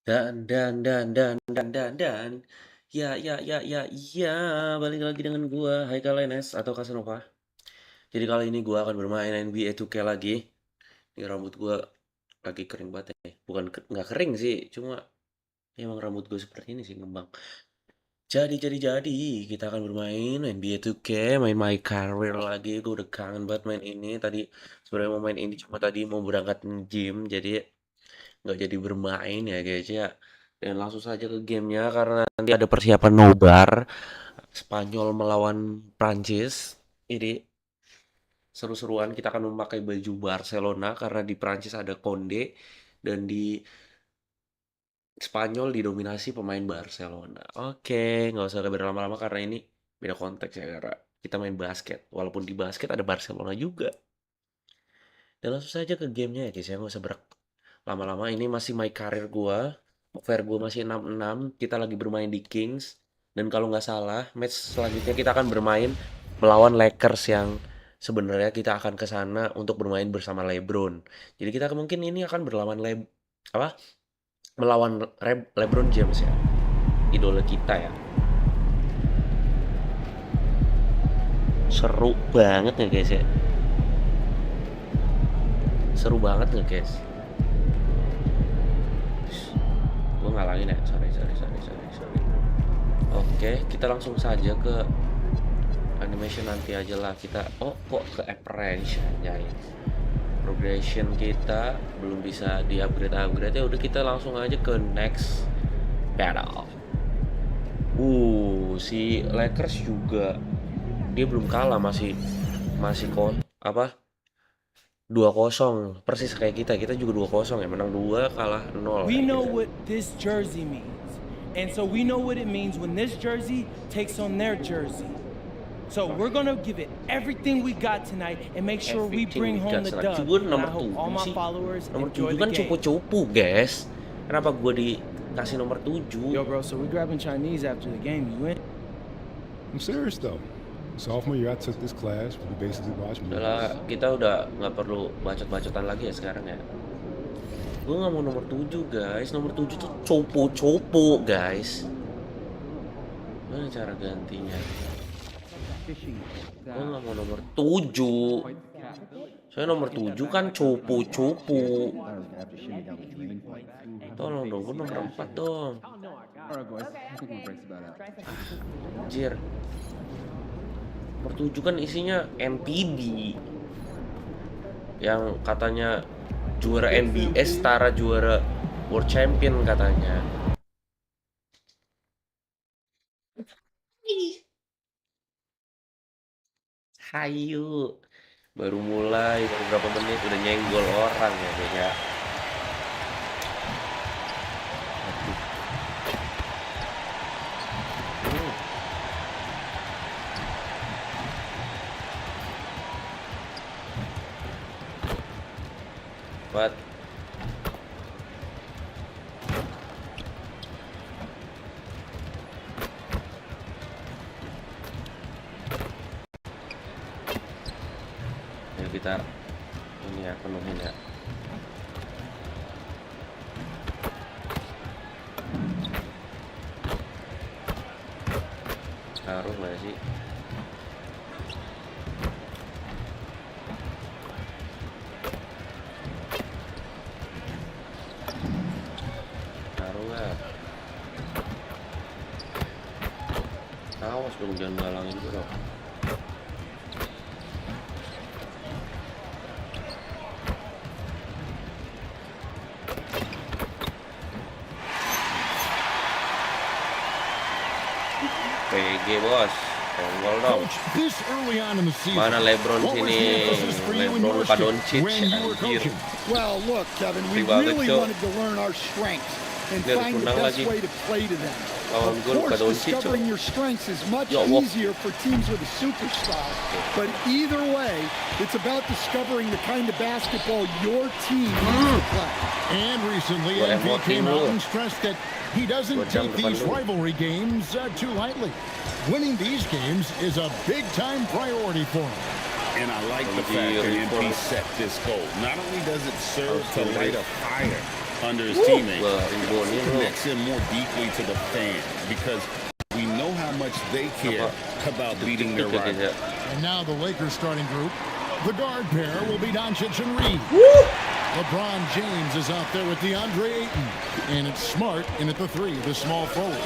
Dan, ya, balik lagi dengan gua, Haikal Enes atau Kasanova. Jadi kali ini gua akan bermain NBA 2K lagi. Ini rambut gua lagi kering banget ya. Bukan nggak kering sih, cuma emang rambut gua seperti ini sih ngembang. Jadi kita akan bermain NBA 2K, main My Career lagi. Gua udah kangen banget main ini. Tadi sebenarnya mau main ini cuma tadi mau berangkat gym, jadi nggak jadi bermain ya guys ya. Dan langsung saja ke gamenya karena nanti ada persiapan nobar Spanyol melawan Prancis. Ini seru-seruan, kita akan memakai baju Barcelona karena di Prancis ada Conde dan di Spanyol didominasi pemain Barcelona. Oke, nggak usah berlama-lama karena ini beda konteks ya, karena kita main basket. Walaupun di basket ada Barcelona juga. Dan langsung saja ke gamenya ya guys ya, nggak usah lama-lama. Ini masih my career gua. Fair gua masih 6-6. Kita lagi bermain di Kings. Dan kalau nggak salah, match selanjutnya kita akan bermain melawan Lakers yang sebenarnya kita akan ke sana untuk bermain bersama LeBron. Jadi kita mungkin ini akan berlawan apa? Melawan LeBron James ya. Idola kita ya. Seru banget ya guys ya. Seru banget nggak guys? Gue ngalangin ya, sorry. Oke, kita langsung saja ke animation nanti aja lah. Kita kok ke apprehension ya. Progression kita belum bisa di upgrade ya, udah kita langsung aja ke next battle. Si Lakers juga dia belum kalah, masih apa 2-0 persis kayak kita juga 2-0 ya, menang 2 kalah 0 We kayak know gitu. what this jersey means. And so we know what it means when this jersey takes on their jersey. So we're gonna give it everything we got tonight and make sure we bring home the dub. Cuman And I nomor hope all 7 my sih. followers Nomor enjoy 7 the kan game. cupu-cupu guys. Kenapa gue dikasih nomor 7? Yo bro, so we grabbing Chinese after the game, you in? I'm serious though. Sophomore year I took this class. We basically watched Udahlah, movies. kita udah nggak perlu bacot-bacotan lagi ya sekarang ya. Gue nggak mau nomor 7 guys. Nomor 7 tuh copo guys. Mana cara gantinya? Gue nggak mau nomor 7. Soalnya nomor 7 kan copo. Tolong dong, gue nomor 4 dong. Anjir. Nomor 7 kan isinya MPD yang katanya juara NBA setara juara World Champion katanya. Hayu, baru mulai, baru berapa menit udah nyenggol orang ya kayaknya. Aduh. What? Ya kita ini ya, penuhin ya. Taruh nggak sih? Taruh nggak? Awas dong, jangan galangin gue dong. PG bos, tenggol dong. Mana LeBron sini? LeBron Luka Doncic, anjir. Well, look, Kevin, we Banget, really Cok. wanted to learn our strengths and Dia find the menang best lagi. way to play to them. Lawan Of gue Luka course, Doncic, Cok. discovering your strengths is much Ya Allah. easier for teams with a superstar. But either way, it's about discovering the kind of basketball your team needs to play. And recently, Gua MV emosi came out mulu. and stressed that he doesn't Gua jam take depan these dulu. rivalry games too lightly. Winning these games is a big-time priority for him. And I like the Anjir, fact that MP impor. set this goal. Not only does it serve to light a fire, under his teammates. Ribuan It ini connects him more deeply to the fans because we know how much they care about beating their rival. And now the Lakers starting group. The guard pair will be Doncic and Reed. LeBron James is out there with DeAndre Ayton. And it's Smart in at the 3, the small forward.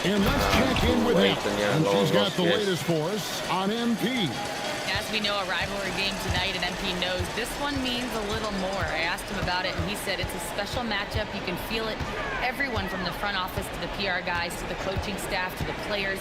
And let's check in with him. And she's got the latest for us on MP. As we know, a rivalry game tonight, and MP knows this one means a little more. I asked him about it, and he said it's a special matchup. You can feel it. Everyone from the front office to the PR guys to the coaching staff to the players,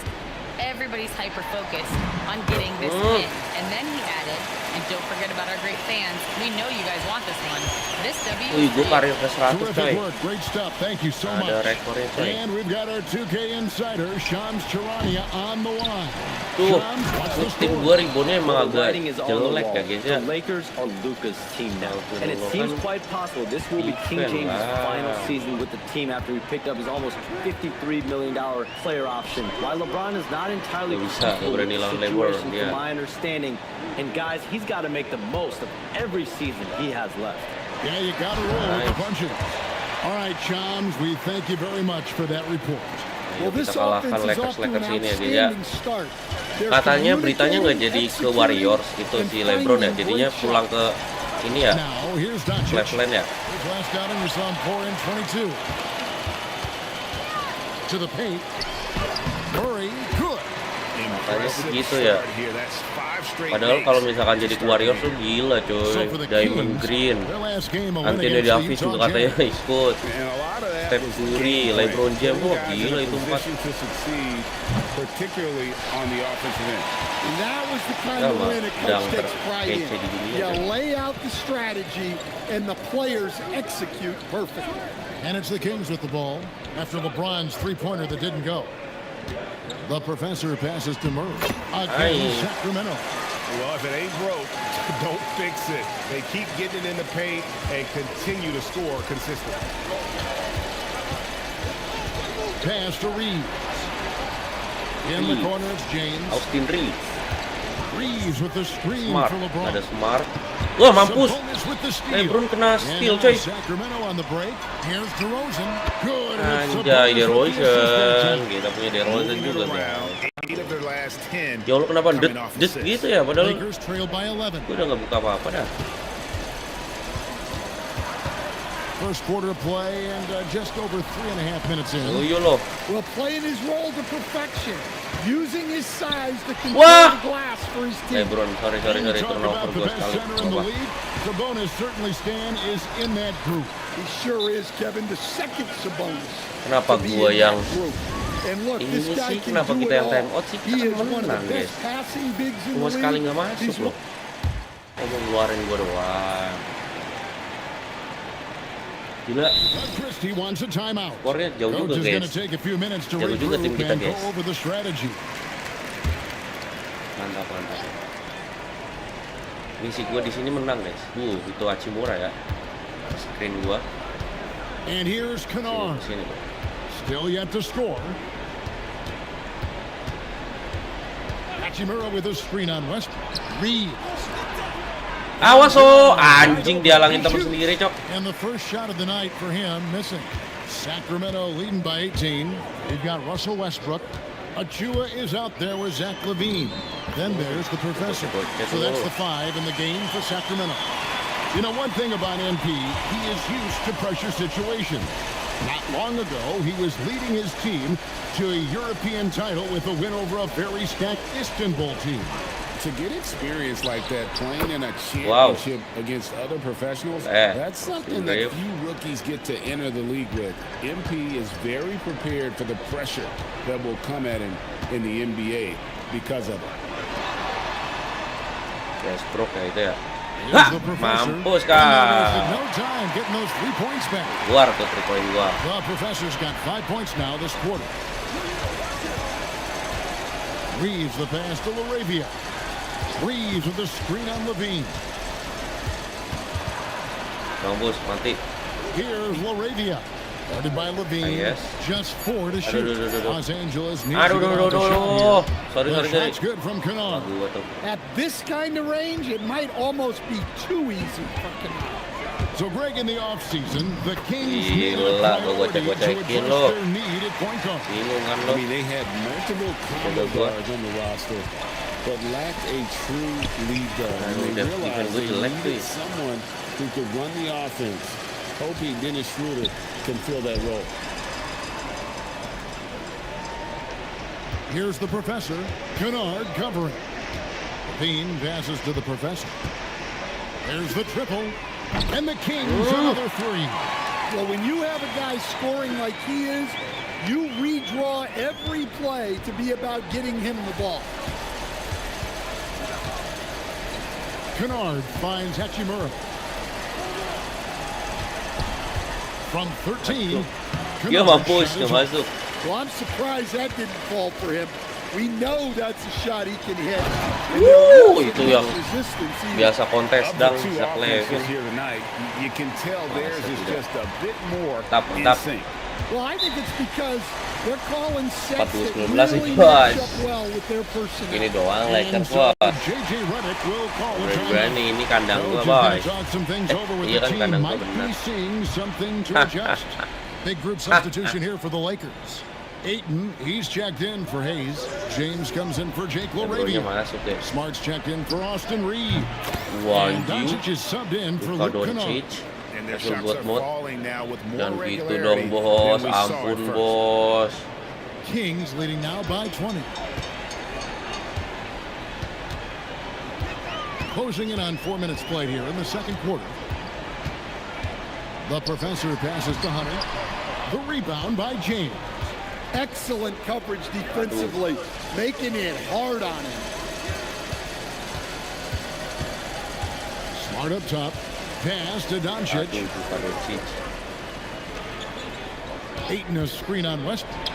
everybody's hyper-focused on getting this win. And then he added, and don't forget about our great fans. We know you guys want this one. This W Wih, is gue big. karir ke 100 coy. Terrific work. Great stuff. Thank you so Ada much. rekornya coy. And we've got our 2K insider, Shams Charania, on the line. Tuh, Shams, what's the tim score? gue ribonnya emang The agak writing is on the jelek wall. ya guys ya. The Lakers are Luka's team now, Nah, and it Luka seems kan quite possible this will be King defend James' lah. final season with the team after he picked up his almost $53 million player option. While LeBron is not entirely Gak bisa, gak comfortable with berani the lawan LeBron, situation, dia. from my understanding, and guys, he's got to make the most of every season he has left. Yeah, you got to roll with the Nice. punches. All right, Shams, we thank you very much for that report. Well, Ayo this kita kalahkan offense is off to an Lakers ini ya guys ya. outstanding start. They're Katanya beritanya nggak jadi ke communicating, Warriors gitu and si LeBron ya, finding jadinya great pulang shots. ke ini ya, Now, here's Doncic. Cleveland ya. His last outing, we saw him pour in 22. To the paint. Murray, good. Katanya sih gitu ya. Padahal kalau misalkan jadi ke Warriors tuh gila So coy. for the Diamond Kings, Green, their last game, a win Anthony against the Davis Utah juga katanya Jazz. ikut. And a lot of that Steph was the Curry, game plan. LeBron James, Three wah guys gila in itu empat. position to succeed, particularly on the offensive end. And that was the kind Ya, of Mak, win a sedang coach takes pride in. terkece di dunia You kan. lay out the strategy, and the players execute perfectly. And it's the Kings with the ball after LeBron's three-pointer that didn't go. The professor passes to Murray. Against Aye. Sacramento. Well, if it ain't broke, don't fix it. They keep getting it in the paint and continue to score consistently. Pass to Reeves. In the Reeves. corner, it's James. Austin Reeves, Reeves with the screen Smart, for LeBron. ada Smart. Wah mampus, Sabonis with the steal. LeBron kena And steal now coy. Sacramento on the break. Here's DeRozan. Good. And it's Anjay, Sabonis with the DeRozan. assist. Kita punya DeRozan Moving it juga around, guys. 8 of their last 10 Ya Allah kenapa coming det off det assists. gitu ya, padahal Lakers trail by 11. gue udah nggak buka apa-apa dah. First quarter of play and just over 3.5 minutes in. Oh iya loh. Well, playing his role to perfection, using his size to control Wah! the glass for his team. LeBron, sorry And you talk turnover about the gue best sekali. center in the Coba. league. Sabonis certainly Stan is in that group. He sure is, Kevin, the second Sabonis. Kenapa to be gue in yang that group. And look, ini this guy sih, can kenapa do kita it yang all. time out sih? He Kita is kan one of menang the guys. best passing bigs in Cuma the sekali league. nggak masuk He's loh. Mau ngeluarin gue doang. Gila, Christie wants a timeout. skornya jauh juga Coach is going to guys. take a few minutes to Jago juga tim regroup kita, and go guys. over the strategy. Mantap mantap. Misi gue di sini menang guys. Itu Hachimura ya. Screen gue. And here's Kennard. Sini. Still yet to score. Hachimura with a screen on Westbrook. Reeves. Awas oh, anjing dihalangin teman sendiri cok. And the first shot of the night for him missing. Sacramento leading by 18. They've got Russell Westbrook. Achua is out there with Zach LaVine. Then there's the professor. So that's the 5 in the game for Sacramento. You know, one thing about MP, he is used to pressure situations. Not long ago, he was leading his team to a European title with a win over a very stacked Istanbul team. To get experience like that, playing in a Wow. championship against other professionals, Eh, that's something Dave. that few rookies get to enter the league with. MP is very prepared for the pressure that will come at him in the NBA because of it. Westbrook ya itu ya. Here's Hah, the professor. mampus And they're kah. wasting no time getting those 3 points back. Keluar tuh 3 point gua. The professor's got 5 points now this quarter. Reeves the pass to Laravia. Reeves with the screen on Levine. Mampus mati. Here's Laravia. Guarded by Levine. Yes. Just 4 to shoot. aduh. Los Angeles needs Aduh, to get out the shot aduh. here. Sorry, The sorry. shot's good from Kennard. Gua tuh. At this kind of range, it might almost be too easy for Kennard. So, Greg, in the offseason, the Kings made Gila, a priority to gocek-gocekin address lo. their need at point guard. Bingung kan I lo. mean, they had multiple combo guards on the roster, but lacked a true lead guard. And they udah realized gue they jelek tuh needed ya. someone who could run the offense, hoping Dennis Schroeder can fill that role. Here's the professor. Kennard covering. Levine passes to the professor. There's the triple. And the Kings another three. Well, when you have a guy scoring like he is, you redraw every play to be about getting him the ball. Kennard finds Hachimura. From 13. Dia Kennard mampus, shot nggak is masuk. Well, I'm surprised that didn't fall for him. We know that's a shot he can hit. Itu yang Resistance, biasa kontes Of dang the two Zach offenses Levine. here tonight, you can tell theirs is just a bit more Tap, in tap. sync. Well, I think it's because they're calling sets that 14-19 really bos. match up well with their personnel. Ini doang And Lakers so bos. J.J. Redick will call a Berani ini kandang gua Coach is boy. gonna talk some things over with Iya the kan team. kandang gua Might benar. be seeing something to adjust. Big group substitution here for the Lakers. Ayton, he's checked in for Hayes. James comes in for Jake Dua-duanya LaRavia. masuk deh. Smart's checked in for Austin Reed. Wah, And anjing. Doncic is subbed in for Luka Luke Kennard. Doncic. And their Hasil shots buat are mod. falling now with more Jangan gitu regularity dong bos. than we saw Ampun at first. bos. Kings leading now by 20. Closing in on 4 minutes played here in the second quarter. The professor passes to Hunter. The rebound by James. Excellent coverage defensively, making it hard on him. Smart up top. Pass to Doncic. Aduh, Luka Doncic. Ayton a screen on Westbrook.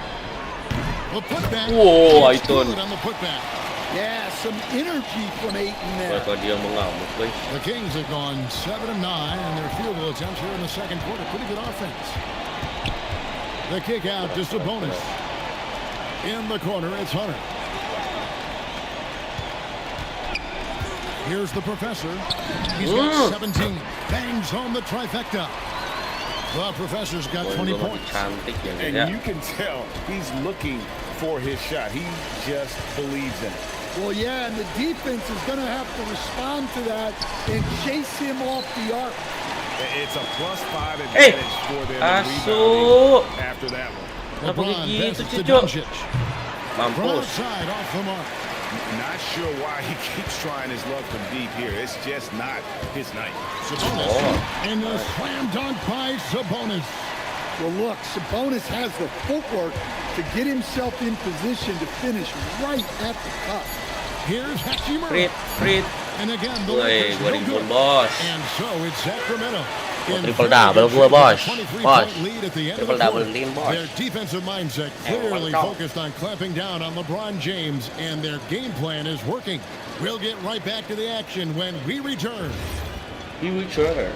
The putback. Wow, It's Ayton. good on the putback. Yeah, some energy from Ayton there. Mereka dia mengamuk guys. The Kings have gone 7 of 9 in their field goal attempts here in the second quarter. Pretty good offense. The kick out to Sabonis. In the corner, it's Hunter. Here's the professor. He's got 17. Bangs home the trifecta. The professor's got Poin 20 gua masih points. cantik ya guys And ya. you can tell he's looking for his shot. He just believes in it. Well, yeah, and the defense is going to have to respond to that and chase him off the arc. It's a +5 advantage for them in Asu. rebounding after that one. Kenapa LeBron kayak gitu passes to cucu? Doncic. From Mampus. outside, off the mark. Not sure why he keeps trying his luck from deep here. It's just not his night. Sabonis. Oh. And the slam dunk by Sabonis. Well, look, Sabonis has the footwork to get himself in position to finish right at the cup. Here's Frit, Hachimura. Frit. And again, the Woi, Lakers gua no ribut good. bos. And so it's Sacramento. Oh, in triple very double good gua shape bos. with a 23 Bos. point lead at the end of Triple the double quarter. lead bos. Their defensive mindset clearly mantap. focused on clamping down on LeBron James, and their game plan is working. We'll get right back to the action when we return. He return.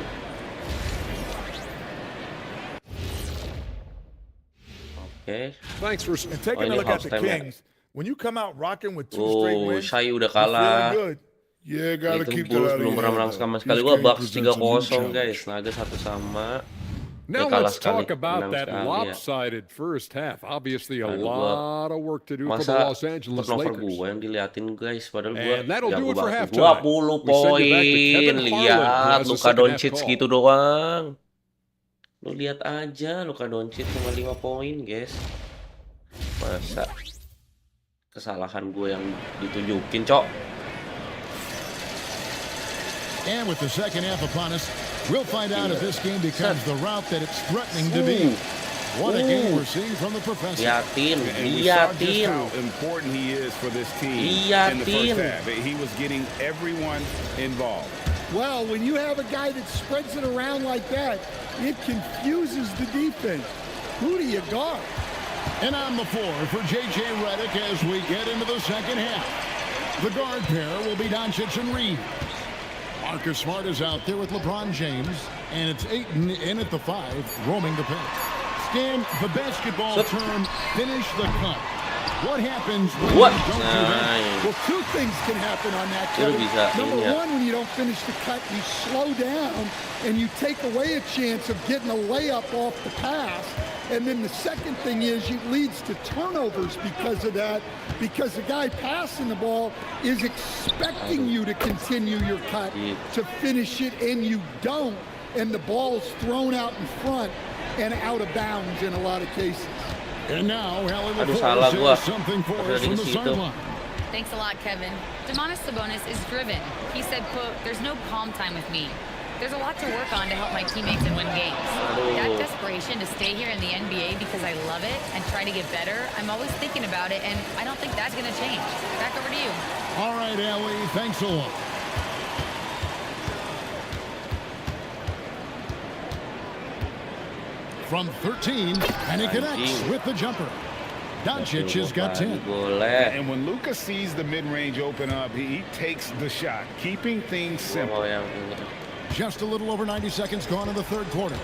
Oke. Thanks for taking ini a look at the halftime ya. Kings. When you come out rocking with 2 straight Oh, wins, Shai udah you're feeling kalah. good. Yeah, gotta Itu keep that Bulls out of belum your pernah head, menang though. sama sekali. This Gua game Bucks presents a new 3-0 challenge. guys. Naga 1-1. Now kalah let's sekali, talk about menang that sekali ya. lopsided first half. Obviously, a Aduh, gua- lot of work to do for the Masa Los Angeles turnover Lakers. gua yang diliatin guys, padahal gua And that'll do jago it for banget. halftime. 20 We send you back to Kevin poin. Harlan, who Lihat has the Luka second half Doncic call. gitu doang. Lu lihat aja Luka Doncic cuma 5 poin, guys. Masa kesalahan gue yang ditunjukin, Cok. And with the second half upon us, we'll find out if this game becomes the route that it's threatening to be. What a game we're seeing from the professor. Liatin, And we saw just liatin. how important he is for this team Iya, in the first Tin. half. He was getting everyone involved. Well, when you have a guy that spreads it around like that, it confuses the defense. Who do you guard? And on the floor for J.J. Redick as we get into the second half. The guard pair will be Doncic and Reed. Marcus Smart is out there with LeBron James, and it's Ayton in at the 5, roaming the paint. Stan, the basketball term, finish the cut. What happens when What? you don't do that? Nice. Well, two things can happen on that, Itu Kevin. bisa Number ini ya. one, when you don't finish the cut, you slow down and you take away a chance of getting a layup off the pass. And then the second thing is it leads to turnovers because of that, because the guy passing the ball is expecting you to continue your cut to finish it, and you don't, and the ball's thrown out in front and out of bounds in a lot of cases. And now, Hallie Aduh, salah gua. says something for Udah us from the di situ. sideline. Thanks a lot, Kevin. Domantas Sabonis is driven. He said, quote, "There's no calm time with me. There's a lot to work on to help my teammates and win games. That desperation to stay here in the NBA because I love it and try to get better, I'm always thinking about it, and I don't think that's going to change." Back over to you. All right, Allie, thanks a lot. From 13, and he connects with the jumper. Doncic has got 10. Boleh. And when Luka sees the mid-range open up, he takes the shot, keeping things Gua simple. mau yang ini. Just a little over 90 seconds gone in the third quarter.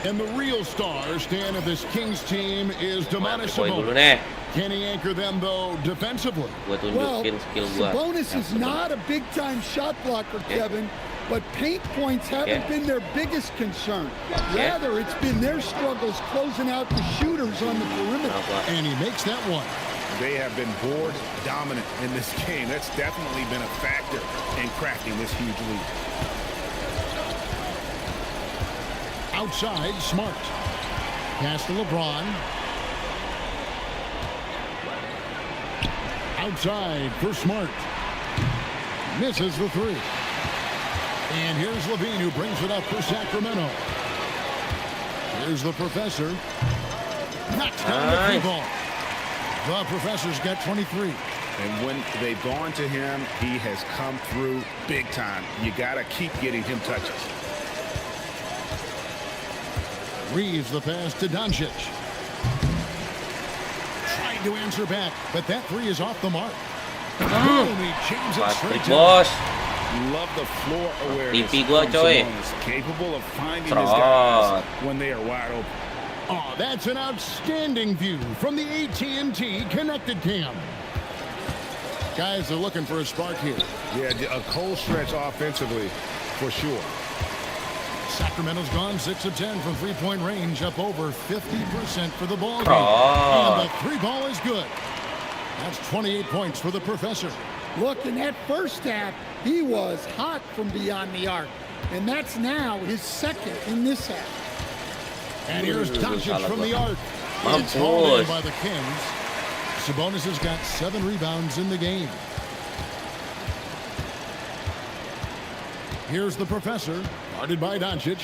And the real star stand of this Kings team is Domantas Poin dulu Sabonis. nih. Can he anchor them, though, defensively? Gua Well, tunjukin skill gua. Sabonis is not a big-time shot blocker, Kevin, but paint points haven't been their biggest concern. Rather, it's been their struggles closing out the shooters on the perimeter. And he makes that one. They have been board dominant in this game. That's definitely been a factor in crafting this huge lead. Outside, Smart. Pass to LeBron. Outside for Smart. Misses the three. And here's Levine, who brings it up for Sacramento. Here's the professor. Knocks down the three ball. The professor's got 23. And when they've gone to him, he has come through big time. You got to keep getting him touches. Reeves the pass to Doncic. Trying to answer back, but that three is off the mark. Boom, he jams it Patrick, straight bos. Love the floor awareness. Pipi gua, from coy. Sabonis, capable of finding his Trot. guys when they are wide open. Oh, that's an outstanding view from the AT&T Connected Cam. Guys are looking for a spark here. Yeah, a cold stretch offensively, for sure. Sacramento's gone 6 of 10 from three-point range, up over 50% for the ball game. Oh. And the three ball is good. That's 28 points for the professor. Look, in that first half, he was hot from beyond the arc. And that's now his second in this half. And here's Doncic from the arc. Mampus. It's hauled in by the Kings. Sabonis has got 7 rebounds in the game. Here's the professor, guarded by Doncic.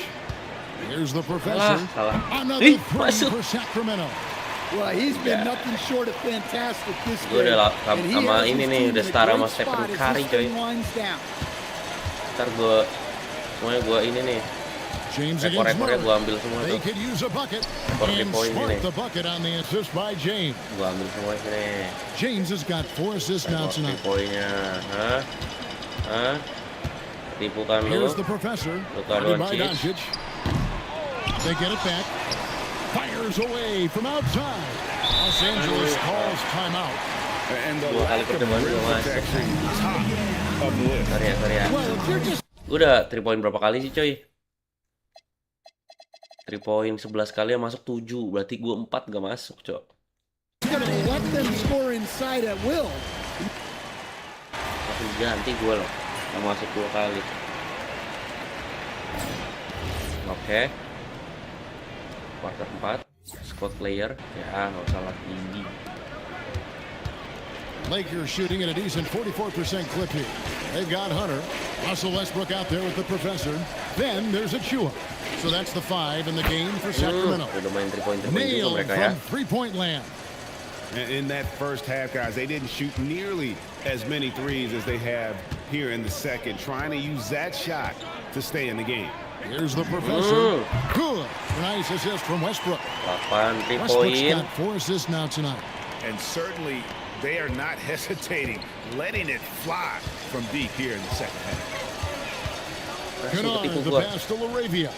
Here's the professor. Salah. Another Ih, three masuk. for Sacramento. Well, he's been nothing short of fantastic this Gua game. udah And he sama has ini his nih, team udah in a setara great sama Stephen spot as Curry, this coy. thing winds down. Ntar gua semuanya gua ini nih. James against Rekor-rekornya Murray. gua ambil semua They tuh. could use a bucket. Rekor And 3 poin Smart ini. the bucket on the assist by James. Gua ambil semua sini. James has got 4 assists now Rekor 3 tonight. poinnya. Hah? Hah? Tipu kan lu? Here's the professor, Luka guarded by Doncic. Doncic. They get it back. Fires away from outside. Los Angeles calls timeout. And the Dua kali lack of pertemuan rim belum masuk. protection, top of the list. Sorry ya. Well, if you're just Gua udah 3 poin berapa kali sih, coy? 3 poin 11 kali yang masuk 7. Berarti gua 4 gak masuk, cok. going to let them score inside at will, Langsung ganti gua loh. Yang masuk 2 kali. Oke. Quarter 4. Squad player. Ya, gak usah lagi. Lakers shooting at a decent 44% clip here. They've got Hunter. Russell Westbrook out there with the professor. Then there's Achua. So that's the 5 in the game for Sacramento. Udah main 3 poin juga Nailed mereka ya. from three-point land. In that first half, guys, they didn't shoot nearly as many threes as they have here in the second, trying to use that shot to stay in the game. Here's the professor. Good. Nice assist from Westbrook. 8 3 Westbrook's poin. got 4 assists now tonight. And certainly, they are not hesitating, letting it fly from deep here in the second half. Kennard, Ketipu the gua. pass to LaRavia.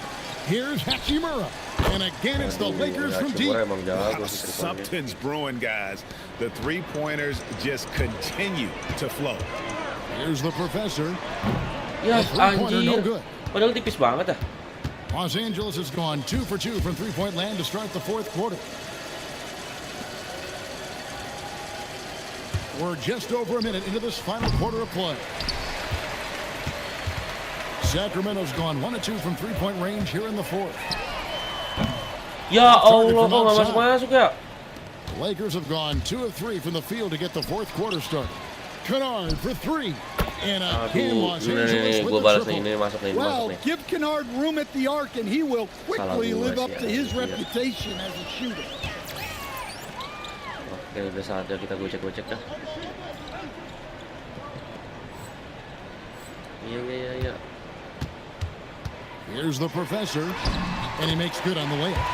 Here's Hachimura. And again, it's the Lakers from deep. Cimber emang A lot jago of sih 3-poinnya. something's brewing, guys. The three-pointers just continue to flow. Here's the professor. Ya Three-pointer, no anjir. good. Padahal tipis banget ah. Los Angeles has gone 2 for 2 from three-point land to start the fourth quarter. We're just over a minute into this final quarter of play. Sacramento's gone 1 of 2 from three-point range here in the fourth. Ya Allah, kok nggak masuk-masuk ya? The Lakers have gone 2 of 3 from the field to get the fourth quarter started. Kennard for 3. And again, Aduh, Los ini Angeles nih, gue with a balas nih, triple. ini masuk nih, ini masuk Well, nih. give Kennard room at the arc, and he will quickly Salah live gua up sih, to his anjir. reputation as a shooter. Oke, udah saatnya kita gocek-gocek dah. Iya. Here's the professor, and he makes good on the layup.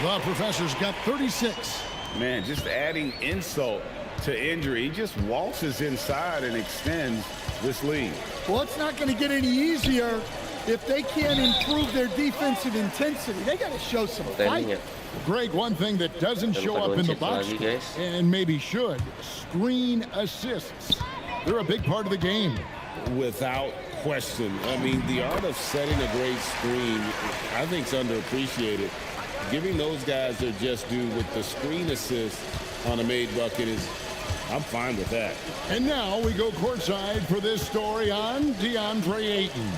The professor's got 36. Man, just adding insult to injury. He just waltzes inside and extends this lead. Well, it's not going to get any easier if they can't improve their defensive intensity. They got to show some Standing ya. fight. Greg, one thing that doesn't Jangan show lupa up in the doncet box lagi, guys. and maybe should, screen assists. They're a big part of the game. Without question. I mean, the art of setting a great screen, I think, is underappreciated. Giving those guys their just due with the screen assist on a made bucket is, I'm fine with that. And now we go courtside for this story on DeAndre Ayton.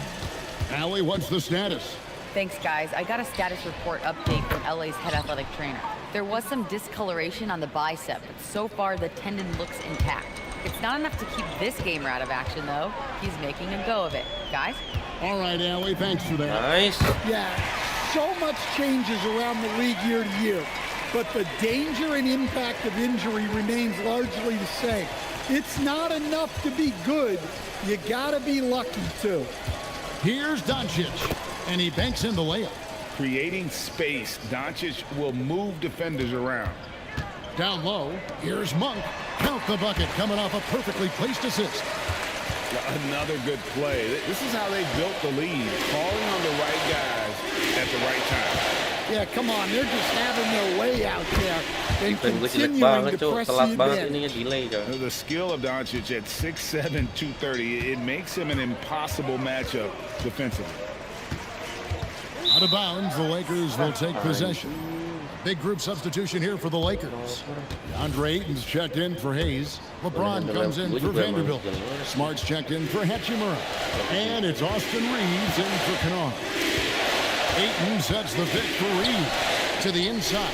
Allie, what's the status? Thanks, guys. I got a status report update from LA's head athletic trainer. There was some discoloration on the bicep, but so far the tendon looks intact. It's not enough to keep this gamer out of action, though. He's making a go of it. Guys? All right, Allie, thanks for that. Nice. Yeah, so much changes around the league year to year, but the danger and impact of injury remains largely the same. It's not enough to be good. You got to be lucky, too. Here's Doncic, and he banks in the layup. Creating space, Doncic will move defenders around. Down low, here's Monk. Count the bucket, coming off a perfectly placed assist. Another good play. This is how they built the lead, calling on the right guys at the right time. Yeah, come on, they're just having their way out there and Defense gue jelek continuing banget, to Cok. press the Telat banget advantage. ininya, delay, Cok. The skill of Doncic at 6'7", 230, it makes him an impossible matchup defensively. Out of bounds, the Lakers will take possession. Big group substitution here for the Lakers. DeAndre Ayton's checked in for Hayes. LeBron comes in for Vanderbilt. Smart's checked in for Hachimura. And it's Austin Reeves in for Kennard. Ayton sets the pick for Reeves to the inside.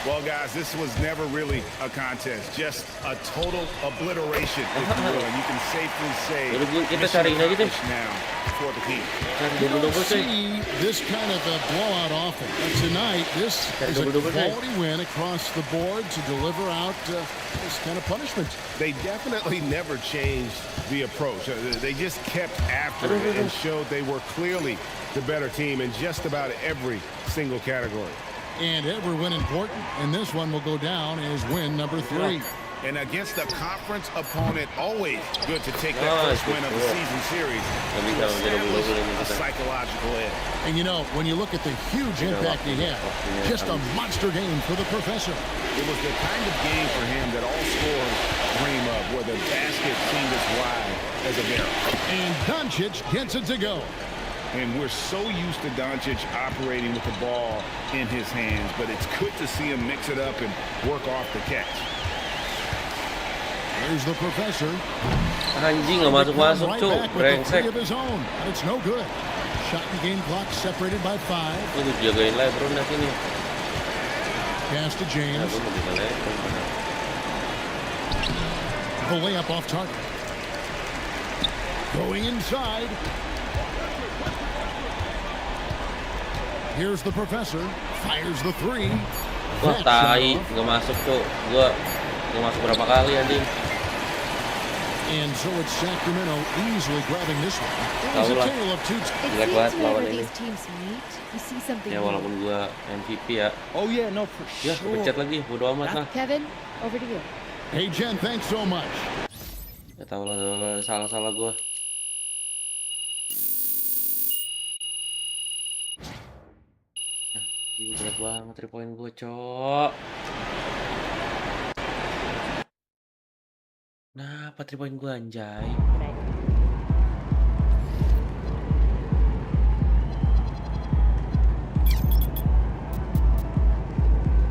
Well, guys, this was never really a contest, just a total obliteration, if you will. And you can safely say Kita mission cariin aja deh. accomplished now for the team. You don't see this kind of a blowout offense. But tonight, this is a quality win across the board to deliver out this kind of punishment. They definitely never changed the approach. They just kept after it and showed they were clearly the better team in just about every single category. And every win important. And this one will go down as win number 3. And against a conference opponent, always good to take that first win of the season series to establish a psychological edge. And you know, when you look at the huge impact he had, just a monster game for the professor. It was the kind of game for him that all scorers dream of, where the basket seemed as wide as a barrel. And Doncic gets it to go. And we're so used to Doncic operating with the ball in his hands, but it's good to see him mix it up and work off the catch. Here's the professor. Anjing nggak masuk-masuk, Right Cok. back with the Brengsek. three of his own. And it's no good. Shot and game clock separated by 5. Itu jagain LeBron dah sini. Pass to Ya, James. gue mau jaga LeBron. The layup off target. Going inside. Here's the professor. Fires the 3. Wah, tai. Nggak masuk, Cok. Gua nggak masuk berapa kali, anjing. And so it's Sacramento easily grabbing this one. It was Tahu a lah. tale of two. It Jelek seems banget lawan whenever ini. these teams meet, you see something Ya new. walaupun gua MVP ya. Oh, yeah, no, for Ya, sure. kepencet lagi. Bodo amat lah. Kevin, over to you. Hey, Jen, thanks so much. Ya tahu lah, salah-salah gua. banget 3 point gue, cok. Nah, apa 3 point gue anjay?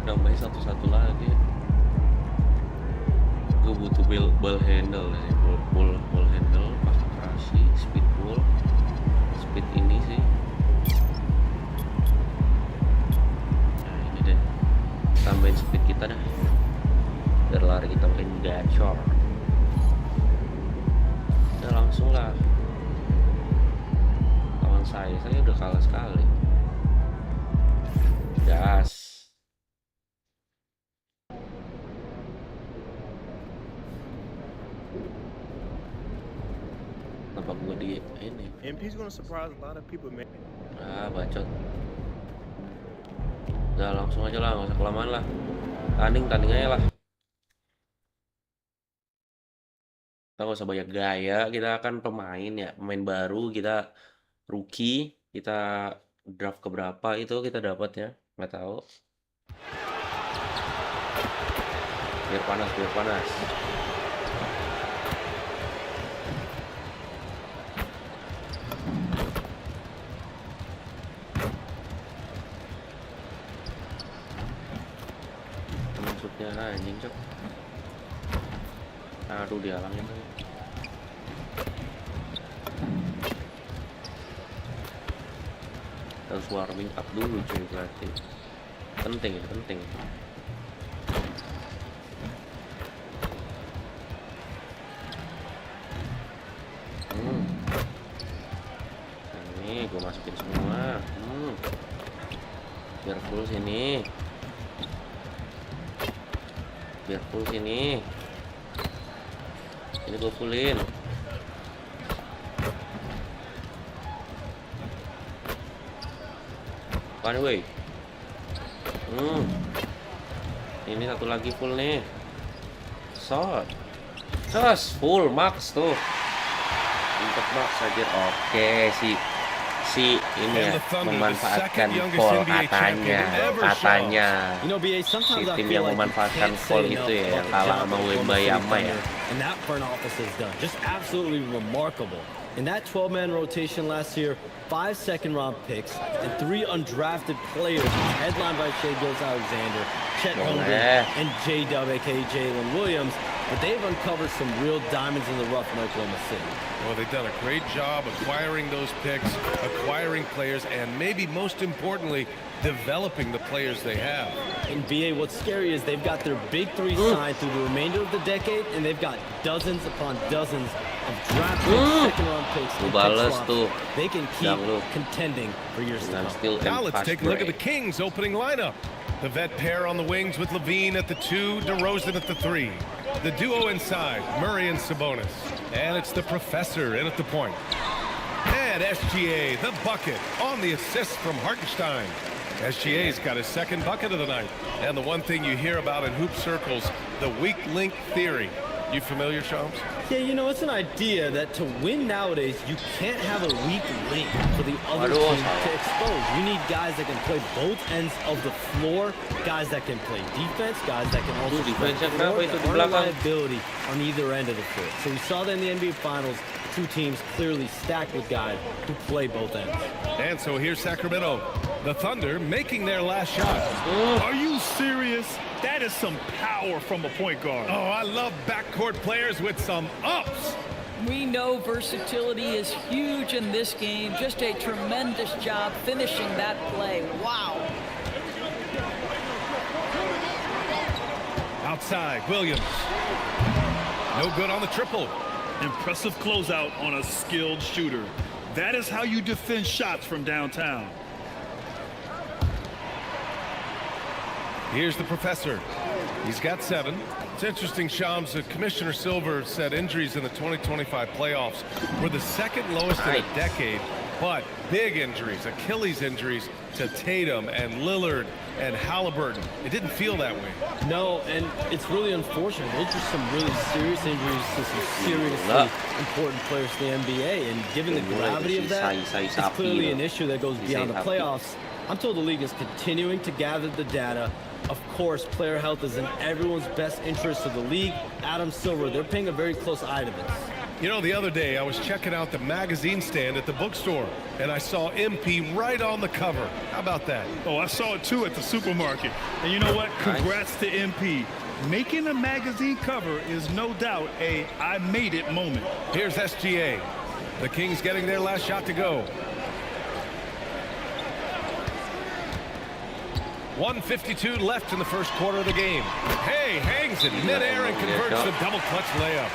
Nambahin 1-1 lagi. Gue butuh ball handle nih, ball handle, konsentrasi, speed ball, speed ini sih. Nah ini deh, tambahin speed kita dah, biar lari kita makin gacor. Udah langsung lah, lawan saya udah kalah sekali. Gas. Apa gue di ini? MP's gonna surprise a lot of people, man. Ah, bacot. Udah langsung aja lah, nggak usah kelamaan lah. Tanding aja lah. Kita nggak usah banyak gaya. Kita kan pemain ya, pemain baru. Kita rookie. Kita draft keberapa itu kita dapat ya? Nggak tahu. Biar panas. Maksudnya anjing, cok. Aduh, dihalangin lagi. Harus warming up dulu cuy, berarti penting. Ini gue masukin semua. Biar full sini. Ini gue fullin. Apaan weh? Ini satu lagi full nih. Shot. Full max tuh. Untuk max aja. Oke, si ini ya memanfaatkan call katanya. Si tim yang memanfaatkan call itu ya yang kalah sama Wembayama ya. And that front office has done just absolutely remarkable. In that 12-man rotation last year, 5 second-round picks and 3 undrafted players, headlined by Shai Gilgeous-Alexander, Chet Holmgren, and J-Dub, aka Jalen Williams. But they've uncovered some real diamonds in the rough in Oklahoma City. Well, they've done a great job acquiring those picks, acquiring players, and maybe most importantly, developing the players they have. In BA, what's scary is they've got their big three signed through the remainder of the decade, and they've got dozens upon dozens of draft picks, second-round picks, and pick swaps. They can keep contending for years to come. Now let's take a look at the Kings' opening lineup. The vet pair on the wings with Levine at the 2, DeRozan at the 3. The duo inside, Murray and Sabonis. And it's the professor in at the point. And SGA, the bucket, on the assist from Hartenstein. SGA's got his second bucket of the night. And the one thing you hear about in hoop circles, the weak link theory. You familiar, Shams? Yeah, you know, it's an idea that to win nowadays, you can't have a weak link for the other team to expose. You need guys that can play both ends of the floor, guys that can play defense, guys that can also play floor, and reliability on either end of the floor. So we saw that in the NBA Finals, two teams clearly stacked with guys who play both ends. And so here's Sacramento. The Thunder making their last shot. Are you serious? That is some power from a point guard. Oh, I love backcourt players with some ups. We know versatility is huge in this game. Just a tremendous job finishing that play. Wow. Outside, Williams. No good on the triple. Impressive closeout on a skilled shooter. That is how you defend shots from downtown. Here's the professor. He's got 7. It's interesting, Shams, that Commissioner Silver said injuries in the 2025 playoffs were the second lowest in a decade, but big injuries, Achilles injuries to Tatum and Lillard and Halliburton. It didn't feel that way. No, and it's really unfortunate. Those are some really serious injuries to some seriously important players in the NBA, and given the gravity of that, it's clearly an issue that goes beyond the playoffs. I'm told the league is continuing to gather the data. Of course, player health is in everyone's best interest of the league. Adam Silver, they're paying a very close eye to this. You know, the other day I was checking out the magazine stand at the bookstore, and I saw MP right on the cover. How about that? Oh, I saw it too at the supermarket. And you know what? Congrats to MP. Making a magazine cover is no doubt a I made it moment. Here's SGA. The Kings getting their last shot to go. 1:52 left in the first quarter of the game. Hey, hangs in midair and converts the double clutch layup.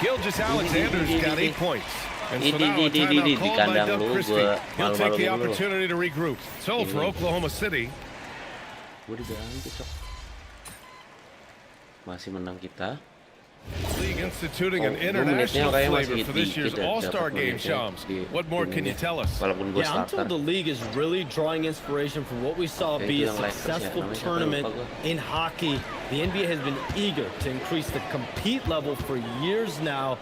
Gilgeous-Alexander's got 8 points. And so now a timeout called by Doug Christie. He'll take the opportunity to regroup. So for Oklahoma City. Masih menang kita. League instituting an international flavor for this year's All-Star game, Shams. What more can you tell us? Yeah, I'm told the league is really drawing inspiration from what we saw be a successful tournament in hockey. The NBA has been eager to increase the compete level for years now,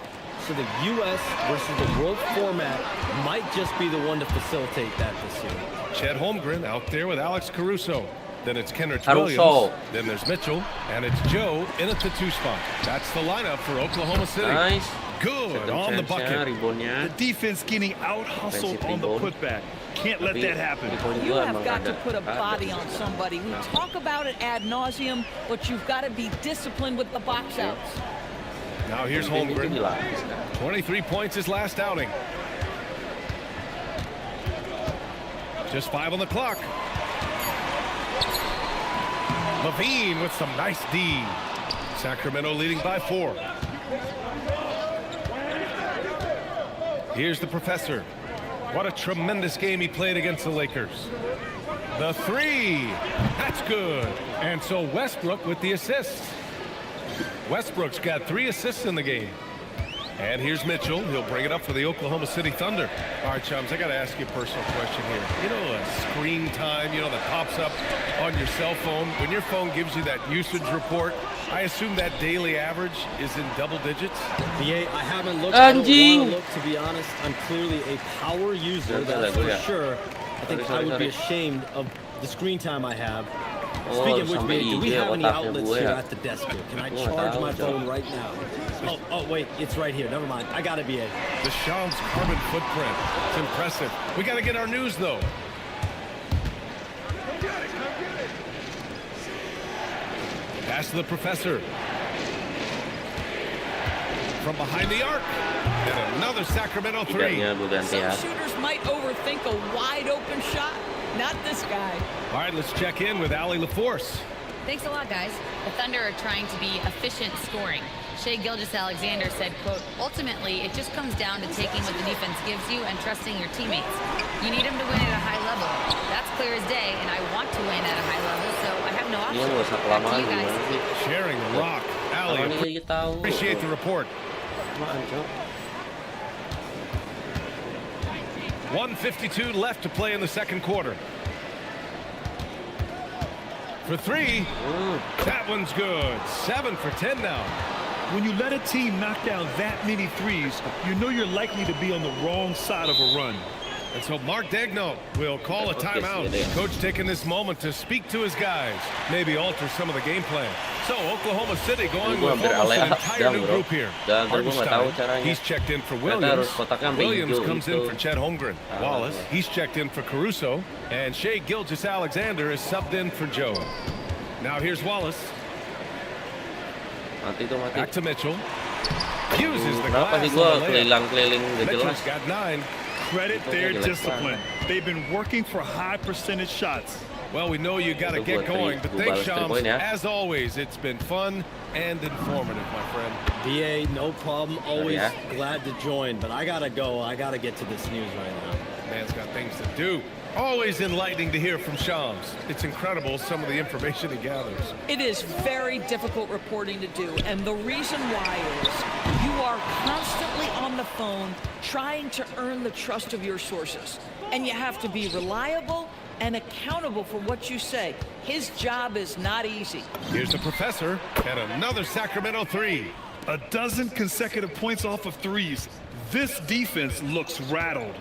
so the U.S. versus the world format might just be the one to facilitate that this year. Chet Holmgren out there with Alex Caruso. Then it's Kenrich Williams. Then there's Mitchell. And it's Joe in at the 2 spot. That's the lineup for Oklahoma City. Nice. Good on the bucket. The defense getting out-hustled on the putback. Can't let that happen. You have got to put a body on somebody. We talk about it ad nauseum, but you've got to be disciplined with the box outs. Now here's Holmgren. 23 points his last outing. Just 5 on the clock. Levine with some nice D. Sacramento leading by 4. Here's the professor. What a tremendous game he played against the Lakers. The 3. That's good. And so Westbrook with the assist. Westbrook's got 3 assists in the game. And here's Mitchell. He'll bring it up for the Oklahoma City Thunder. All right, chums, I got to ask you a personal question here. You know, screen time, that pops up on your cell phone. When your phone gives you that usage report, I assume that daily average is in double digits? BA, I haven't looked. I don't want to look, to be honest. I'm clearly a power user, that's for sure. I think I would be ashamed of the screen time I have. Speaking of which, BA, do we have any outlets here at the desk here? Can I charge my phone right now? Oh, wait, it's right here. Never mind. I got it, BA. The Shams carbon footprint. It's impressive. We got to get our news, though. Pass to the professor. From behind the arc. And another Sacramento 3. Some shooters might overthink a wide-open shot. Not this guy. All right, let's check in with Allie LaForce. Thanks a lot, guys. The Thunder are trying to be efficient scoring. Shai Gilgeous-Alexander said, quote, ultimately, it just comes down to taking what the defense gives you and trusting your teammates. You need them to win at a high level. That's clear as day, and I want to win at a high level, so I have no option. Back to you guys. Sharing the rock. Allie, appreciate the report. 1:52 left to play in the second quarter. For 3, that one's good. 7 for 10 now. When you let a team knock down that many threes, you know you're likely to be on the wrong side of a run. And so Mark Daigneault will call a timeout. Coach taking this moment to speak to his guys, maybe alter some of the game plan. So Oklahoma City going with almost an entire new group here. Hartenstein, he's checked in for Williams. Williams comes in for Chet Holmgren. Wallace, he's checked in for Caruso. And Shai Gilgeous-Alexander is subbed in for Joe. Now here's Wallace. Back to Mitchell. Uses the glass on the layup. Mitchell's got 9. Credit their discipline. They've been working for high percentage shots. Well, we know you got to get going, but thanks, Shams. As always, it's been fun and informative, my friend. BA, no problem. Always glad to join, but I got to go. I got to get to this news right now. Man's got things to do. Always enlightening to hear from Shams. It's incredible some of the information he gathers. It is very difficult reporting to do, and the reason why is you are constantly on the phone trying to earn the trust of your sources, and you have to be reliable and accountable for what you say. His job is not easy. Here's the professor and another Sacramento 3. A dozen consecutive points off of threes. This defense looks rattled.